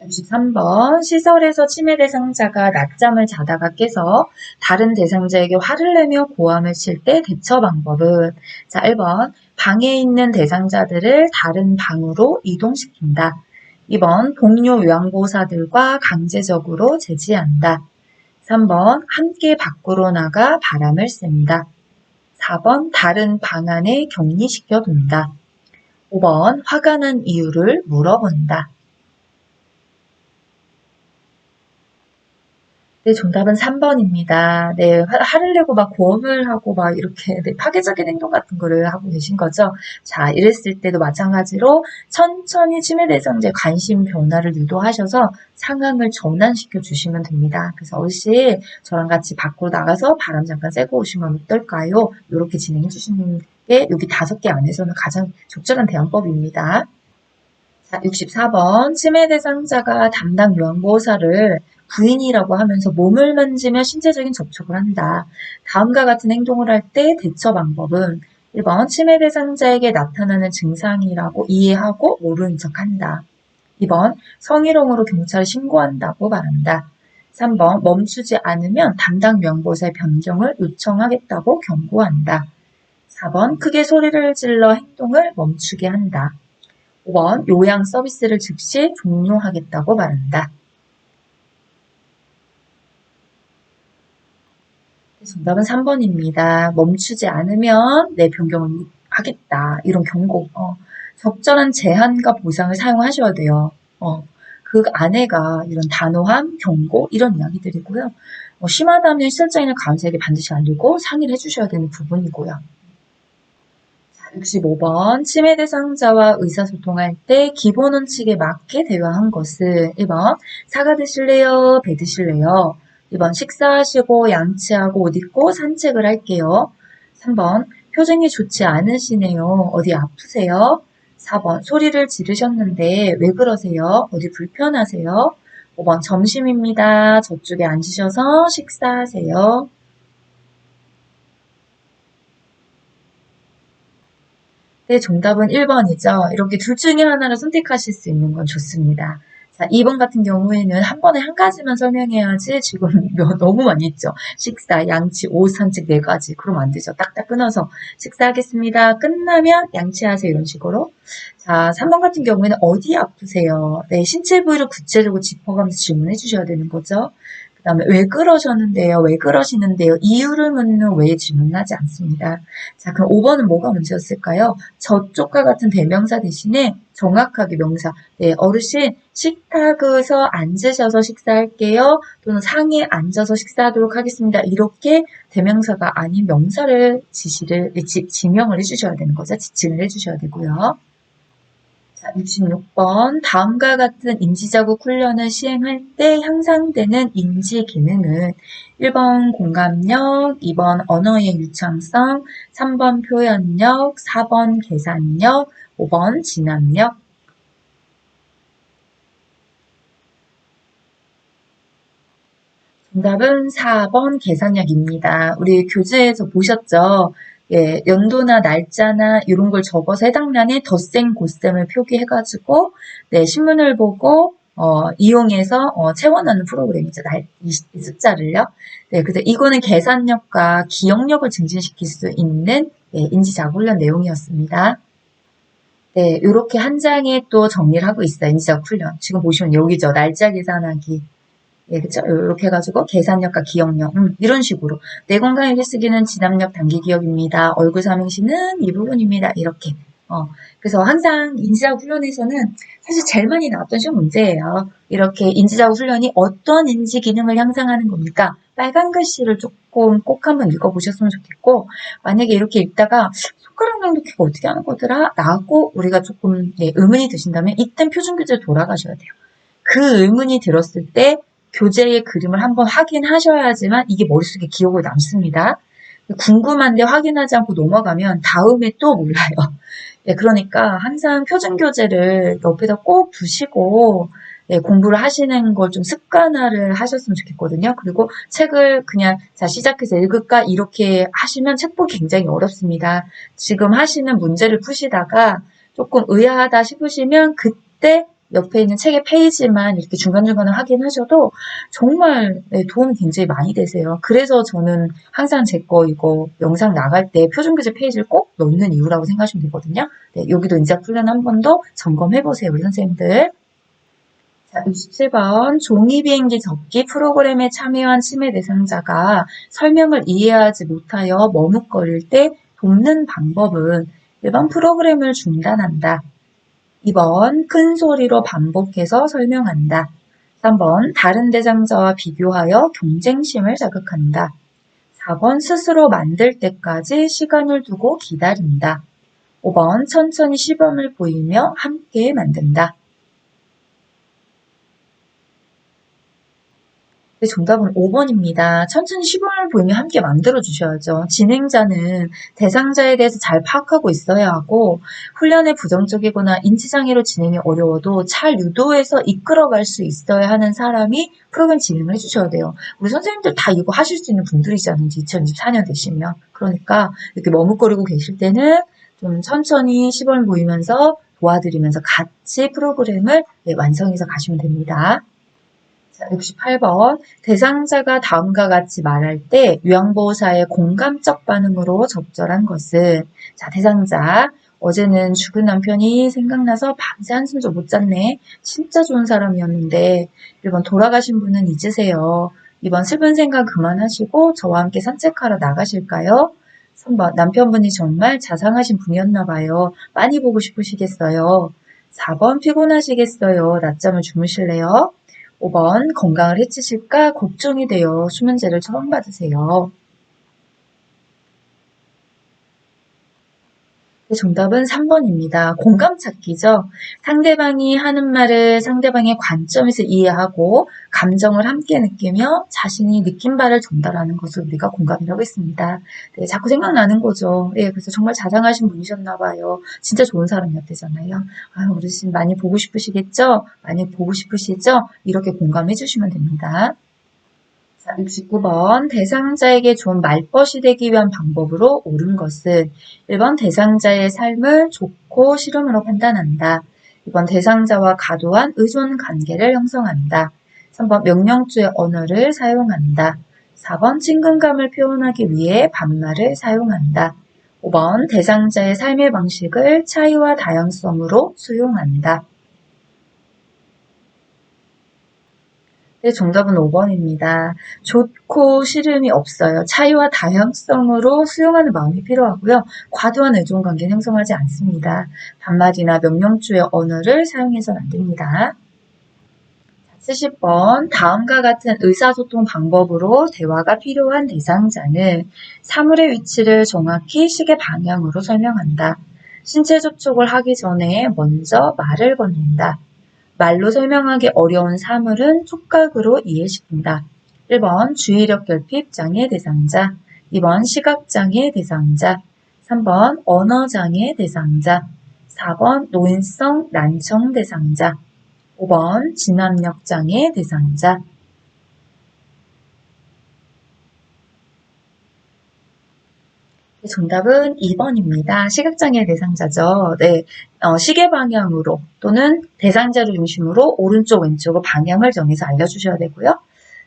63번 시설에서 치매 대상자가 낮잠을 자다가 깨서 다른 대상자에게 화를 내며 고함을 칠 때 대처 방법은 자 1번 방에 있는 대상자들을 다른 방으로 이동시킨다. 2번 동료 요양보호사들과 강제적으로 제지한다. 3번 함께 밖으로 나가 바람을 쐰다. 4번 다른 방 안에 격리시켜 둔다. 5번 화가 난 이유를 물어본다. 네, 정답은 3번입니다. 네, 화를 내고 막 고함을 하고 막 이렇게 네, 파괴적인 행동 같은 거를 하고 계신 거죠. 자, 이랬을 때도 마찬가지로 천천히 치매 대상자의 관심 변화를 유도하셔서 상황을 전환시켜 주시면 됩니다. 그래서 어르신, 저랑 같이 밖으로 나가서 바람 잠깐 쐬고 오시면 어떨까요? 이렇게 진행해 주시는 게 여기 5개 안에서는 가장 적절한 대안법입니다. 자, 64번. 치매 대상자가 담당 요양보호사를 부인이라고 하면서 몸을 만지며 신체적인 접촉을 한다. 다음과 같은 행동을 할 때 대처 방법은 1번 치매 대상자에게 나타나는 증상이라고 이해하고 모르는 척한다. 2번 성희롱으로 경찰에 신고한다고 말한다. 3번 멈추지 않으면 담당 요양보호사의 변경을 요청하겠다고 경고한다. 4번 크게 소리를 질러 행동을 멈추게 한다. 5번 요양 서비스를 즉시 종료하겠다고 말한다. 정답은 3번입니다. 멈추지 않으면 내 변경을 하겠다. 이런 경고. 적절한 제한과 보상을 사용하셔야 돼요. 그 안에가 이런 단호함, 경고 이런 이야기들이고요. 심하다면 실장이나 간호사에게 반드시 알리고 상의를 해주셔야 되는 부분이고요. 65번 치매 대상자와 의사소통할 때 기본 원칙에 맞게 대화한 것은 1번 사과 드실래요? 배 드실래요? 2번 식사하시고 양치하고 옷 입고 산책을 할게요. 3번 표정이 좋지 않으시네요. 어디 아프세요? 4번 소리를 지르셨는데 왜 그러세요? 어디 불편하세요? 5번 점심입니다. 저쪽에 앉으셔서 식사하세요. 네, 정답은 1번이죠. 이렇게 둘 중에 하나를 선택하실 수 있는 건 좋습니다. 자, 2번 같은 경우에는 한 번에 한 가지만 설명해야지 지금 너무 많이 있죠. 식사, 양치, 옷, 산책 4가지. 그러면 안 되죠. 딱딱 끊어서 식사하겠습니다. 끝나면 양치하세요. 이런 식으로. 자, 3번 같은 경우에는 어디 아프세요? 네, 신체 부위를 구체적으로 짚어가면서 질문해 주셔야 되는 거죠. 그 다음에 왜 그러셨는데요? 왜 그러시는데요? 이유를 묻는 왜 질문하지 않습니다. 자, 그럼 5번은 뭐가 문제였을까요? 저쪽과 같은 대명사 대신에 정확하게 명사. 네, 어르신 식탁에서 앉으셔서 식사할게요. 또는 상에 앉아서 식사하도록 하겠습니다. 이렇게 대명사가 아닌 명사를 지명을 해주셔야 되는 거죠. 지칭을 해주셔야 되고요. 자, 66번. 다음과 같은 인지자국 훈련을 시행할 때 향상되는 인지 기능은 1번 공감력, 2번 언어의 유창성, 3번 표현력, 4번 계산력, 5번 진압력. 정답은 4번 계산력입니다. 우리 교재에서 보셨죠? 예, 연도나 날짜나 이런 걸 적어서 해당란에 덧셈, 곱셈을 표기해가지고 네, 신문을 보고 이용해서 채워넣는 프로그램이죠. 이 숫자를요. 네, 그래서 이거는 계산력과 기억력을 증진시킬 수 있는 인지자국 훈련 내용이었습니다. 네, 이렇게 한 장에 또 정리를 하고 있어요. 인지자국 훈련. 지금 보시면 여기죠. 날짜 계산하기. 예, 그쵸? 이렇게 해가지고 계산력과 기억력, 이런 식으로 내 건강의 필수기는 진압력, 단기 기억입니다. 얼굴 삼행시는 이 부분입니다. 이렇게. 그래서 항상 인지자국 훈련에서는 사실 제일 많이 나왔던 시험 문제예요. 이렇게 인지자국 훈련이 어떤 인지 기능을 향상하는 겁니까? 빨간 글씨를 조금 꼭 한번 읽어보셨으면 좋겠고, 만약에 이렇게 읽다가 손가락 낭독기가 어떻게 하는 거더라? 라고 우리가 조금 의문이 드신다면 이땐 표준교재로 돌아가셔야 돼요. 그 의문이 들었을 때 교재의 그림을 한번 확인하셔야지만 이게 머릿속에 기억을 남습니다. 궁금한데 확인하지 않고 넘어가면 다음에 또 몰라요. 예, 그러니까 항상 표준 교재를 옆에다 꼭 두시고 공부를 하시는 걸 좀 습관화를 하셨으면 좋겠거든요. 그리고 책을 그냥 자 시작해서 읽을까 이렇게 하시면 책 보기 굉장히 어렵습니다. 지금 하시는 문제를 푸시다가 조금 의아하다 싶으시면 그때 옆에 있는 책의 페이지만 이렇게 중간중간에 확인하셔도 정말 도움이 굉장히 많이 되세요. 그래서 저는 항상 제 거 이거 영상 나갈 때 표준교재 페이지를 꼭 넣는 이유라고 생각하시면 되거든요. 네, 여기도 인지학 훈련 한 번 더 점검해보세요, 우리 선생님들. 자, 67번. 종이 비행기 접기 프로그램에 참여한 치매 대상자가 설명을 이해하지 못하여 머뭇거릴 때 돕는 방법은 1번 프로그램을 중단한다. 2번 큰 소리로 반복해서 설명한다. 3번 다른 대상자와 비교하여 경쟁심을 자극한다. 4번 스스로 만들 때까지 시간을 두고 기다린다. 5번 천천히 시범을 보이며 함께 만든다. 네, 정답은 5번입니다. 천천히 시범을 보이며 함께 만들어주셔야죠. 진행자는 대상자에 대해서 잘 파악하고 있어야 하고 훈련에 부정적이거나 인지장애로 진행이 어려워도 잘 유도해서 이끌어갈 수 있어야 하는 사람이 프로그램 진행을 해주셔야 돼요. 우리 선생님들 다 이거 하실 수 있는 분들이잖아요. 2024년 되시면. 그러니까 이렇게 머뭇거리고 계실 때는 좀 천천히 시범을 보이면서 도와드리면서 같이 프로그램을 완성해서 가시면 됩니다. 68번 대상자가 다음과 같이 말할 때 요양보호사의 공감적 반응으로 적절한 것은 자 대상자 어제는 죽은 남편이 생각나서 밤새 한숨도 못 잤네. 진짜 좋은 사람이었는데 1번 돌아가신 분은 잊으세요. 2번 슬픈 생각 그만하시고 저와 함께 산책하러 나가실까요? 3번 남편분이 정말 자상하신 분이었나 봐요. 많이 보고 싶으시겠어요. 4번 피곤하시겠어요. 낮잠을 주무실래요? 5번 건강을 해치실까 걱정이 되어 수면제를 처방받으세요. 정답은 3번입니다. 공감 찾기죠. 상대방이 하는 말을 상대방의 관점에서 이해하고 감정을 함께 느끼며 자신이 느낀 바를 전달하는 것을 우리가 공감이라고 했습니다. 네, 자꾸 생각나는 거죠. 예, 그래서 정말 자상하신 분이셨나 봐요. 진짜 좋은 사람이었대잖아요. 아, 어르신 많이 보고 싶으시겠죠? 많이 보고 싶으시죠? 이렇게 공감해 주시면 됩니다. 자, 69번 대상자에게 좋은 말벗이 되기 위한 방법으로 옳은 것은 1번 대상자의 삶을 좋고 싫음으로 판단한다. 2번 대상자와 과도한 의존 관계를 형성한다. 3번 명령주의 언어를 사용한다. 4번 친근감을 표현하기 위해 반말을 사용한다. 5번 대상자의 삶의 방식을 차이와 다양성으로 수용한다. 네, 정답은 5번입니다. 좋고 싫음이 없어요. 차이와 다양성으로 수용하는 마음이 필요하고요. 과도한 의존관계는 형성하지 않습니다. 반말이나 명령주의 언어를 사용해서는 안 됩니다. 70번 다음과 같은 의사소통 방법으로 대화가 필요한 대상자는 사물의 위치를 정확히 시계 방향으로 설명한다. 신체 접촉을 하기 전에 먼저 말을 건넨다. 말로 설명하기 어려운 사물은 촉각으로 이해시킨다. 1번 주의력 결핍 장애 대상자, 2번 시각장애 대상자, 3번 언어장애 대상자, 4번 노인성 난청 대상자, 5번 진압력 장애 대상자. 정답은 2번입니다. 시각장애 대상자죠. 네, 시계 방향으로 또는 대상자를 중심으로 오른쪽 왼쪽으로 방향을 정해서 알려주셔야 되고요.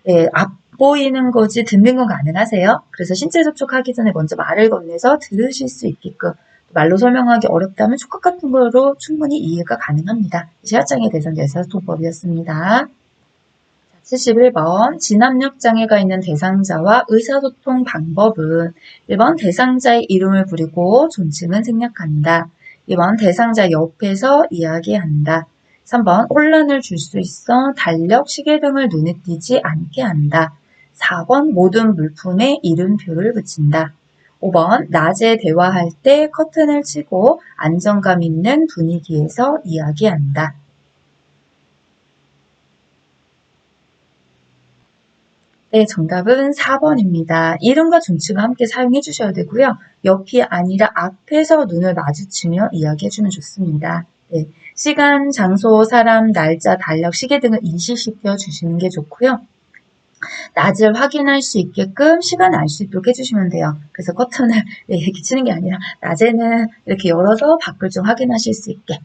네, 앞 보이는 거지 듣는 건 가능하세요? 그래서 신체 접촉하기 전에 먼저 말을 건네서 들으실 수 있게끔 말로 설명하기 어렵다면 촉각 같은 거로 충분히 이해가 가능합니다. 시각장애 대상자 의사소통법이었습니다. 71번 진압력 장애가 있는 대상자와 의사소통 방법은 1번 대상자의 이름을 부르고 존칭은 생략한다. 2번 대상자 옆에서 이야기한다. 3번 혼란을 줄 수 있어 달력, 시계 등을 눈에 띄지 않게 한다. 4번 모든 물품에 이름표를 붙인다. 5번 낮에 대화할 때 커튼을 치고 안정감 있는 분위기에서 이야기한다. 네, 정답은 4번입니다. 이름과 존칭을 함께 사용해 주셔야 되고요. 옆이 아니라 앞에서 눈을 마주치며 이야기해 주면 좋습니다. 네, 시간, 장소, 사람, 날짜, 달력, 시계 등을 인식시켜 주시는 게 좋고요. 낮을 확인할 수 있게끔 시간을 알 수 있도록 해주시면 돼요. 그래서 커튼을 이렇게 치는 게 아니라 낮에는 이렇게 열어서 밖을 좀 확인하실 수 있게.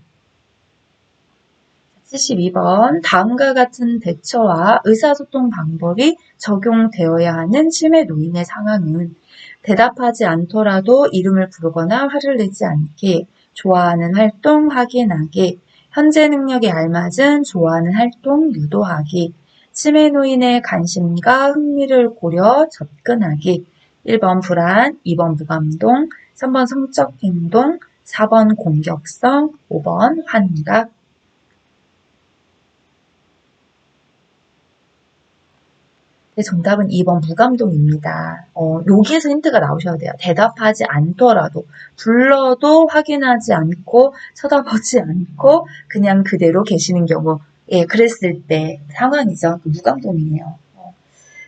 72번 다음과 같은 대처와 의사소통 방법이 적용되어야 하는 치매 노인의 상황은 대답하지 않더라도 이름을 부르거나 화를 내지 않게, 좋아하는 활동 확인하기, 현재 능력에 알맞은 좋아하는 활동 유도하기, 치매 노인의 관심과 흥미를 고려 접근하기, 1번 불안, 2번 무감동, 3번 성적 행동, 4번 공격성, 5번 환각. 네, 정답은 2번 무감동입니다. 여기에서 힌트가 나오셔야 돼요. 대답하지 않더라도, 불러도 확인하지 않고, 쳐다보지 않고, 그냥 그대로 계시는 경우, 예, 그랬을 때 상황이죠. 무감동이네요.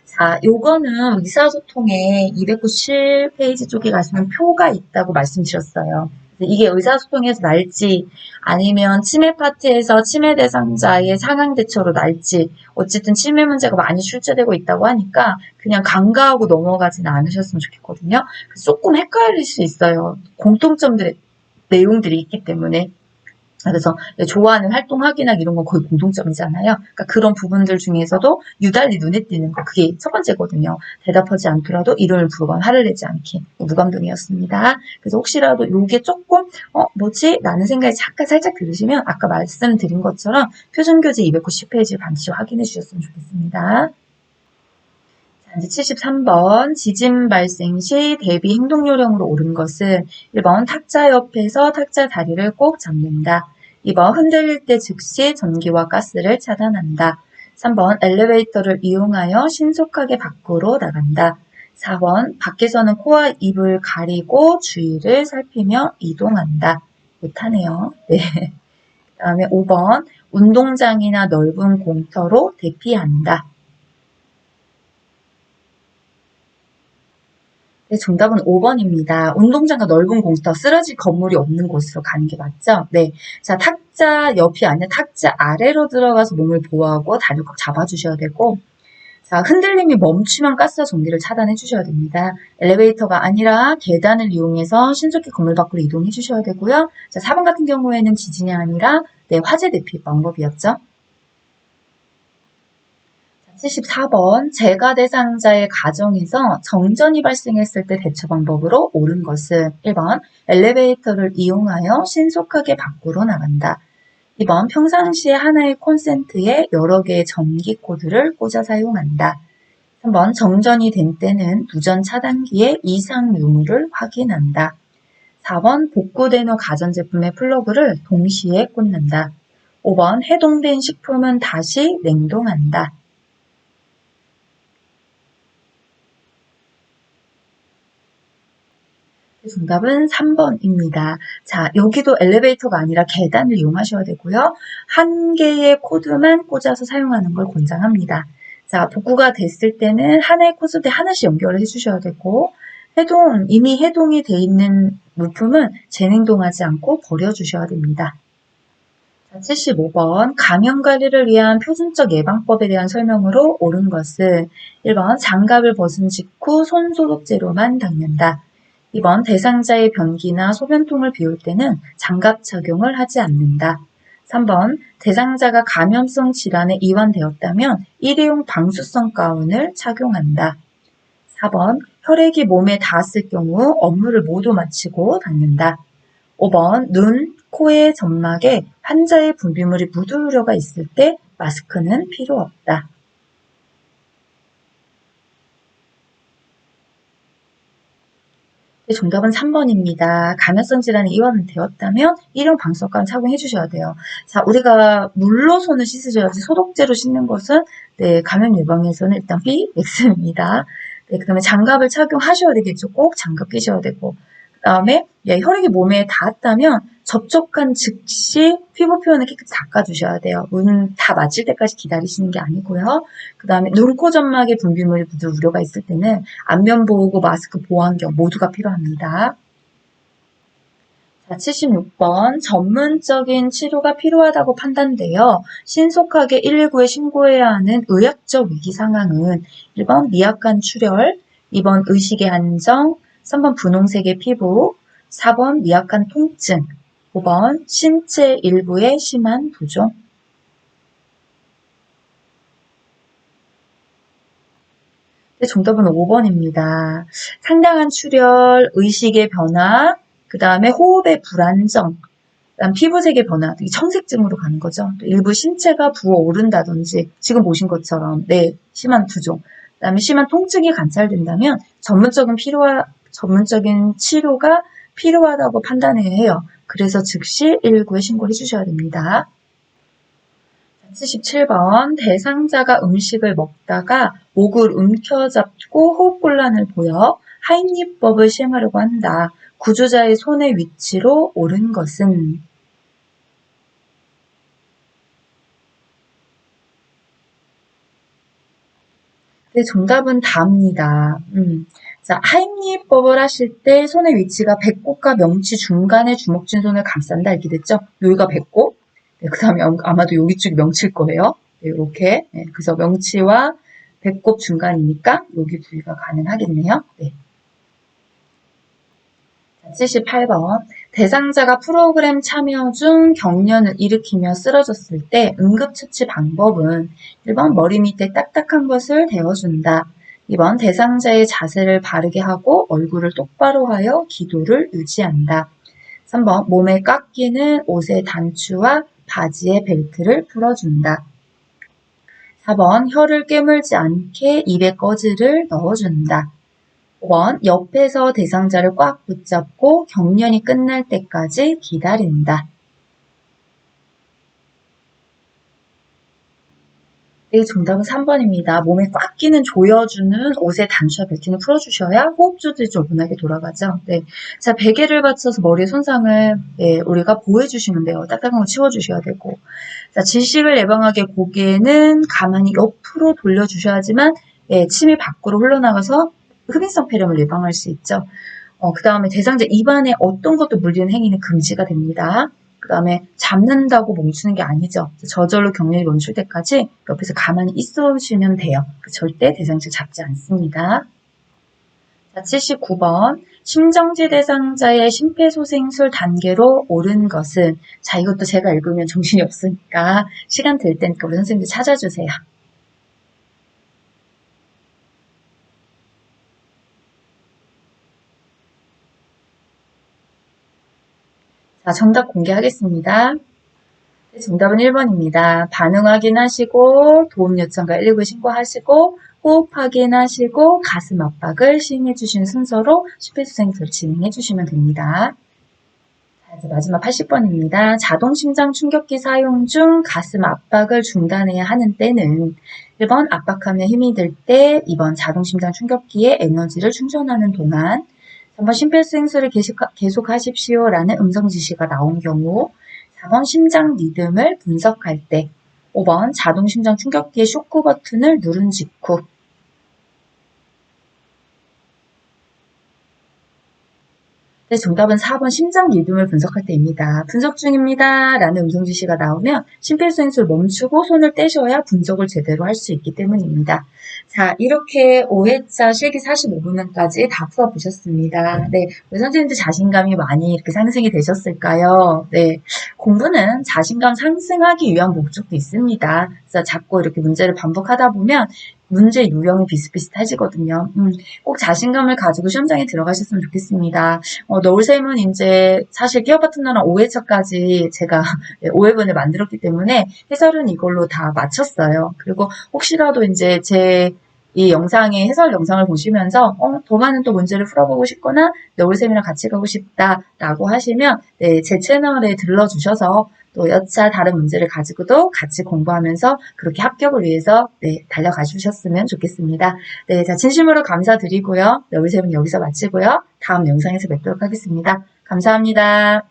자, 요거는 의사소통에 297페이지 쪽에 가시면 표가 있다고 말씀드렸어요. 이게 의사소통에서 날지 아니면 치매 파트에서 치매 대상자의 상황 대처로 날지 어쨌든 치매 문제가 많이 출제되고 있다고 하니까 그냥 간과하고 넘어가지는 않으셨으면 좋겠거든요. 조금 헷갈릴 수 있어요. 공통점들의 내용들이 있기 때문에. 그래서 좋아하는 활동 확인하기 이런 건 거의 공통점이잖아요. 그러니까 그런 부분들 중에서도 유달리 눈에 띄는 거 그게 첫 번째거든요. 대답하지 않더라도 이름을 부르거나 화를 내지 않기. 무감동이었습니다. 그래서 혹시라도 이게 조금 뭐지? 라는 생각이 잠깐 살짝 들으시면 아까 말씀드린 것처럼 표준교재 290페이지를 반드시 확인해 주셨으면 좋겠습니다. 이제 73번 지진 발생 시 대비 행동 요령으로 옳은 것은 1번 탁자 옆에서 탁자 다리를 꼭 잡는다. 2번 흔들릴 때 즉시 전기와 가스를 차단한다. 3번 엘리베이터를 이용하여 신속하게 밖으로 나간다. 4번 밖에서는 코와 입을 가리고 주위를 살피며 이동한다. 못하네요. 네. 그 다음에 5번 운동장이나 넓은 공터로 대피한다. 네, 정답은 5번입니다. 운동장과 넓은 공터, 쓰러질 건물이 없는 곳으로 가는 게 맞죠? 네. 자, 탁자 옆이 아니라 탁자 아래로 들어가서 몸을 보호하고 다리를 꼭 잡아주셔야 되고, 자, 흔들림이 멈추면 가스와 전기를 차단해 주셔야 됩니다. 엘리베이터가 아니라 계단을 이용해서 신속히 건물 밖으로 이동해 주셔야 되고요. 자, 4번 같은 경우에는 지진이 아니라 화재 대피 방법이었죠. 74번 재가 대상자의 가정에서 정전이 발생했을 때 대처 방법으로 옳은 것은 1번 엘리베이터를 이용하여 신속하게 밖으로 나간다. 2번 평상시에 하나의 콘센트에 여러 개의 전기 코드를 꽂아 사용한다. 3번 정전이 된 때는 무전 차단기의 이상 유무를 확인한다. 4번 복구된 후 가전제품의 플러그를 동시에 꽂는다. 5번 해동된 식품은 다시 냉동한다. 정답은 3번입니다. 자, 여기도 엘리베이터가 아니라 계단을 이용하셔야 되고요. 한 개의 코드만 꽂아서 사용하는 걸 권장합니다. 자, 복구가 됐을 때는 하나의 코드에 하나씩 연결을 해주셔야 되고, 이미 해동이 돼 있는 물품은 재냉동하지 않고 버려주셔야 됩니다. 자, 75번 감염 관리를 위한 표준적 예방법에 대한 설명으로 옳은 것은 1번 장갑을 벗은 직후 손 소독제로만 닦는다. 2번 대상자의 변기나 소변통을 비울 때는 장갑 착용을 하지 않는다. 3번 대상자가 감염성 질환에 이완되었다면 일회용 방수성 가운을 착용한다. 4번 혈액이 몸에 닿았을 경우 업무를 모두 마치고 닦는다. 5번 눈, 코의 점막에 환자의 분비물이 묻을 우려가 있을 때 마스크는 필요 없다. 정답은 3번입니다. 감염성 질환에 이완되었다면 일용 방수관 착용해 주셔야 돼요. 자, 우리가 물로 손을 씻으셔야지 소독제로 씻는 것은 감염 예방에서는 일단 B, X입니다. 네, 그 다음에 장갑을 착용하셔야 되겠죠. 꼭 장갑 끼셔야 되고. 그 다음에 혈액이 몸에 닿았다면 접촉한 즉시 피부 표현을 깨끗이 닦아주셔야 돼요. 문 다 마칠 때까지 기다리시는 게 아니고요. 그 다음에 눈, 코, 점막에 분비물이 묻을 우려가 있을 때는 안면 보호구, 마스크, 보호안경 모두가 필요합니다. 자, 76번 전문적인 치료가 필요하다고 판단되어 신속하게 119에 신고해야 하는 의학적 위기 상황은 1번 미약한 출혈, 2번 의식의 한정, 3번 분홍색의 피부, 4번 미약한 통증, 5번 신체 일부의 심한 부종. 네, 정답은 5번입니다. 상당한 출혈, 의식의 변화, 그 다음에 호흡의 불안정, 그다음 피부색의 변화, 청색증으로 가는 거죠. 또 일부 신체가 부어오른다든지 지금 보신 것처럼 심한 부종, 그다음에 심한 통증이 관찰된다면 전문적인 치료가 필요하다고 판단해야 해요. 그래서 즉시 119에 신고를 해주셔야 됩니다. 77번 대상자가 음식을 먹다가 목을 움켜잡고 호흡곤란을 보여 하임리법을 시행하려고 한다. 구조자의 손의 위치로 옳은 것은? 네, 정답은 다입니다. 자, 하임리법을 하실 때 손의 위치가 배꼽과 명치 중간에 주먹 쥔 손을 감싼다 이렇게 됐죠? 여기가 배꼽, 네, 그 다음에 아마도 여기 쪽이 명치일 거예요. 네, 이렇게. 네, 그래서 명치와 배꼽 중간이니까 여기 부위가 가능하겠네요. 네. 78번. 대상자가 프로그램 참여 중 경련을 일으키며 쓰러졌을 때 응급처치 방법은 1번 머리 밑에 딱딱한 것을 대어준다. 2번 대상자의 자세를 바르게 하고 얼굴을 똑바로 하여 기도를 유지한다. 3번 몸에 깎이는 옷의 단추와 바지의 벨트를 풀어준다. 4번 혀를 깨물지 않게 입에 꺼지를 넣어준다. 5번 옆에서 대상자를 꽉 붙잡고 경련이 끝날 때까지 기다린다. 네, 정답은 3번입니다. 몸에 꽉 끼는 조여주는 옷의 단추와 벨트는 풀어주셔야 호흡조절이 조분하게 돌아가죠. 네. 자, 베개를 받쳐서 머리에 손상을 우리가 보호해주시면 돼요. 딱딱한 거 치워주셔야 되고. 자, 질식을 예방하게 고개는 가만히 옆으로 돌려주셔야지만 침이 밖으로 흘러나가서 흡인성 폐렴을 예방할 수 있죠. 그 다음에 대상자 입안에 어떤 것도 물리는 행위는 금지가 됩니다. 그 다음에 잡는다고 멈추는 게 아니죠. 저절로 경련이 멈출 때까지 옆에서 가만히 있어주시면 돼요. 절대 대상자 잡지 않습니다. 자, 79번. 심정지 대상자의 심폐소생술 단계로 옳은 것은? 자, 이것도 제가 읽으면 정신이 없으니까 시간 될 때니까 우리 선생님들 찾아주세요. 자, 정답 공개하겠습니다. 정답은 1번입니다. 반응 확인하시고 도움 요청과 119 신고하시고 호흡 확인하시고 가슴 압박을 시행해 주신 순서로 심폐소생술 진행해 주시면 됩니다. 자, 이제 마지막 80번입니다. 자동 심장 충격기 사용 중 가슴 압박을 중단해야 하는 때는 1번 압박하면 힘이 들 때, 2번 자동 심장 충격기에 에너지를 충전하는 동안, 3번 심폐소생술을 계속하십시오라는 음성 지시가 나온 경우, 4번 심장 리듬을 분석할 때, 5번 자동 심장 충격기의 쇼크 버튼을 누른 직후. 네, 정답은 4번 심장 리듬을 분석할 때입니다. 분석 중입니다 라는 음성 지시가 나오면 심폐소생술을 멈추고 손을 떼셔야 분석을 제대로 할 수 있기 때문입니다. 자, 이렇게 5회차 실기 45분까지 다 풀어보셨습니다. 네, 우리 선생님들 자신감이 많이 이렇게 상승이 되셨을까요? 네, 공부는 자신감 상승하기 위한 목적도 있습니다. 그래서 자꾸 이렇게 문제를 반복하다 보면 문제 유형이 비슷비슷해지거든요. 꼭 자신감을 가지고 시험장에 들어가셨으면 좋겠습니다. 너울샘은 이제 사실 기어 파트너랑 5회차까지 제가 5회분을 만들었기 때문에 해설은 이걸로 다 마쳤어요. 그리고 혹시라도 이제 제 이 영상의 해설 영상을 보시면서 더 많은 또 문제를 풀어보고 싶거나 너울샘이랑 같이 가고 싶다라고 하시면 네, 제 채널에 들러주셔서 또 여차 다른 문제를 가지고도 같이 공부하면서 그렇게 합격을 위해서 네, 달려가 주셨으면 좋겠습니다. 네, 자, 진심으로 감사드리고요. 너울샘은 여기서 마치고요. 다음 영상에서 뵙도록 하겠습니다. 감사합니다.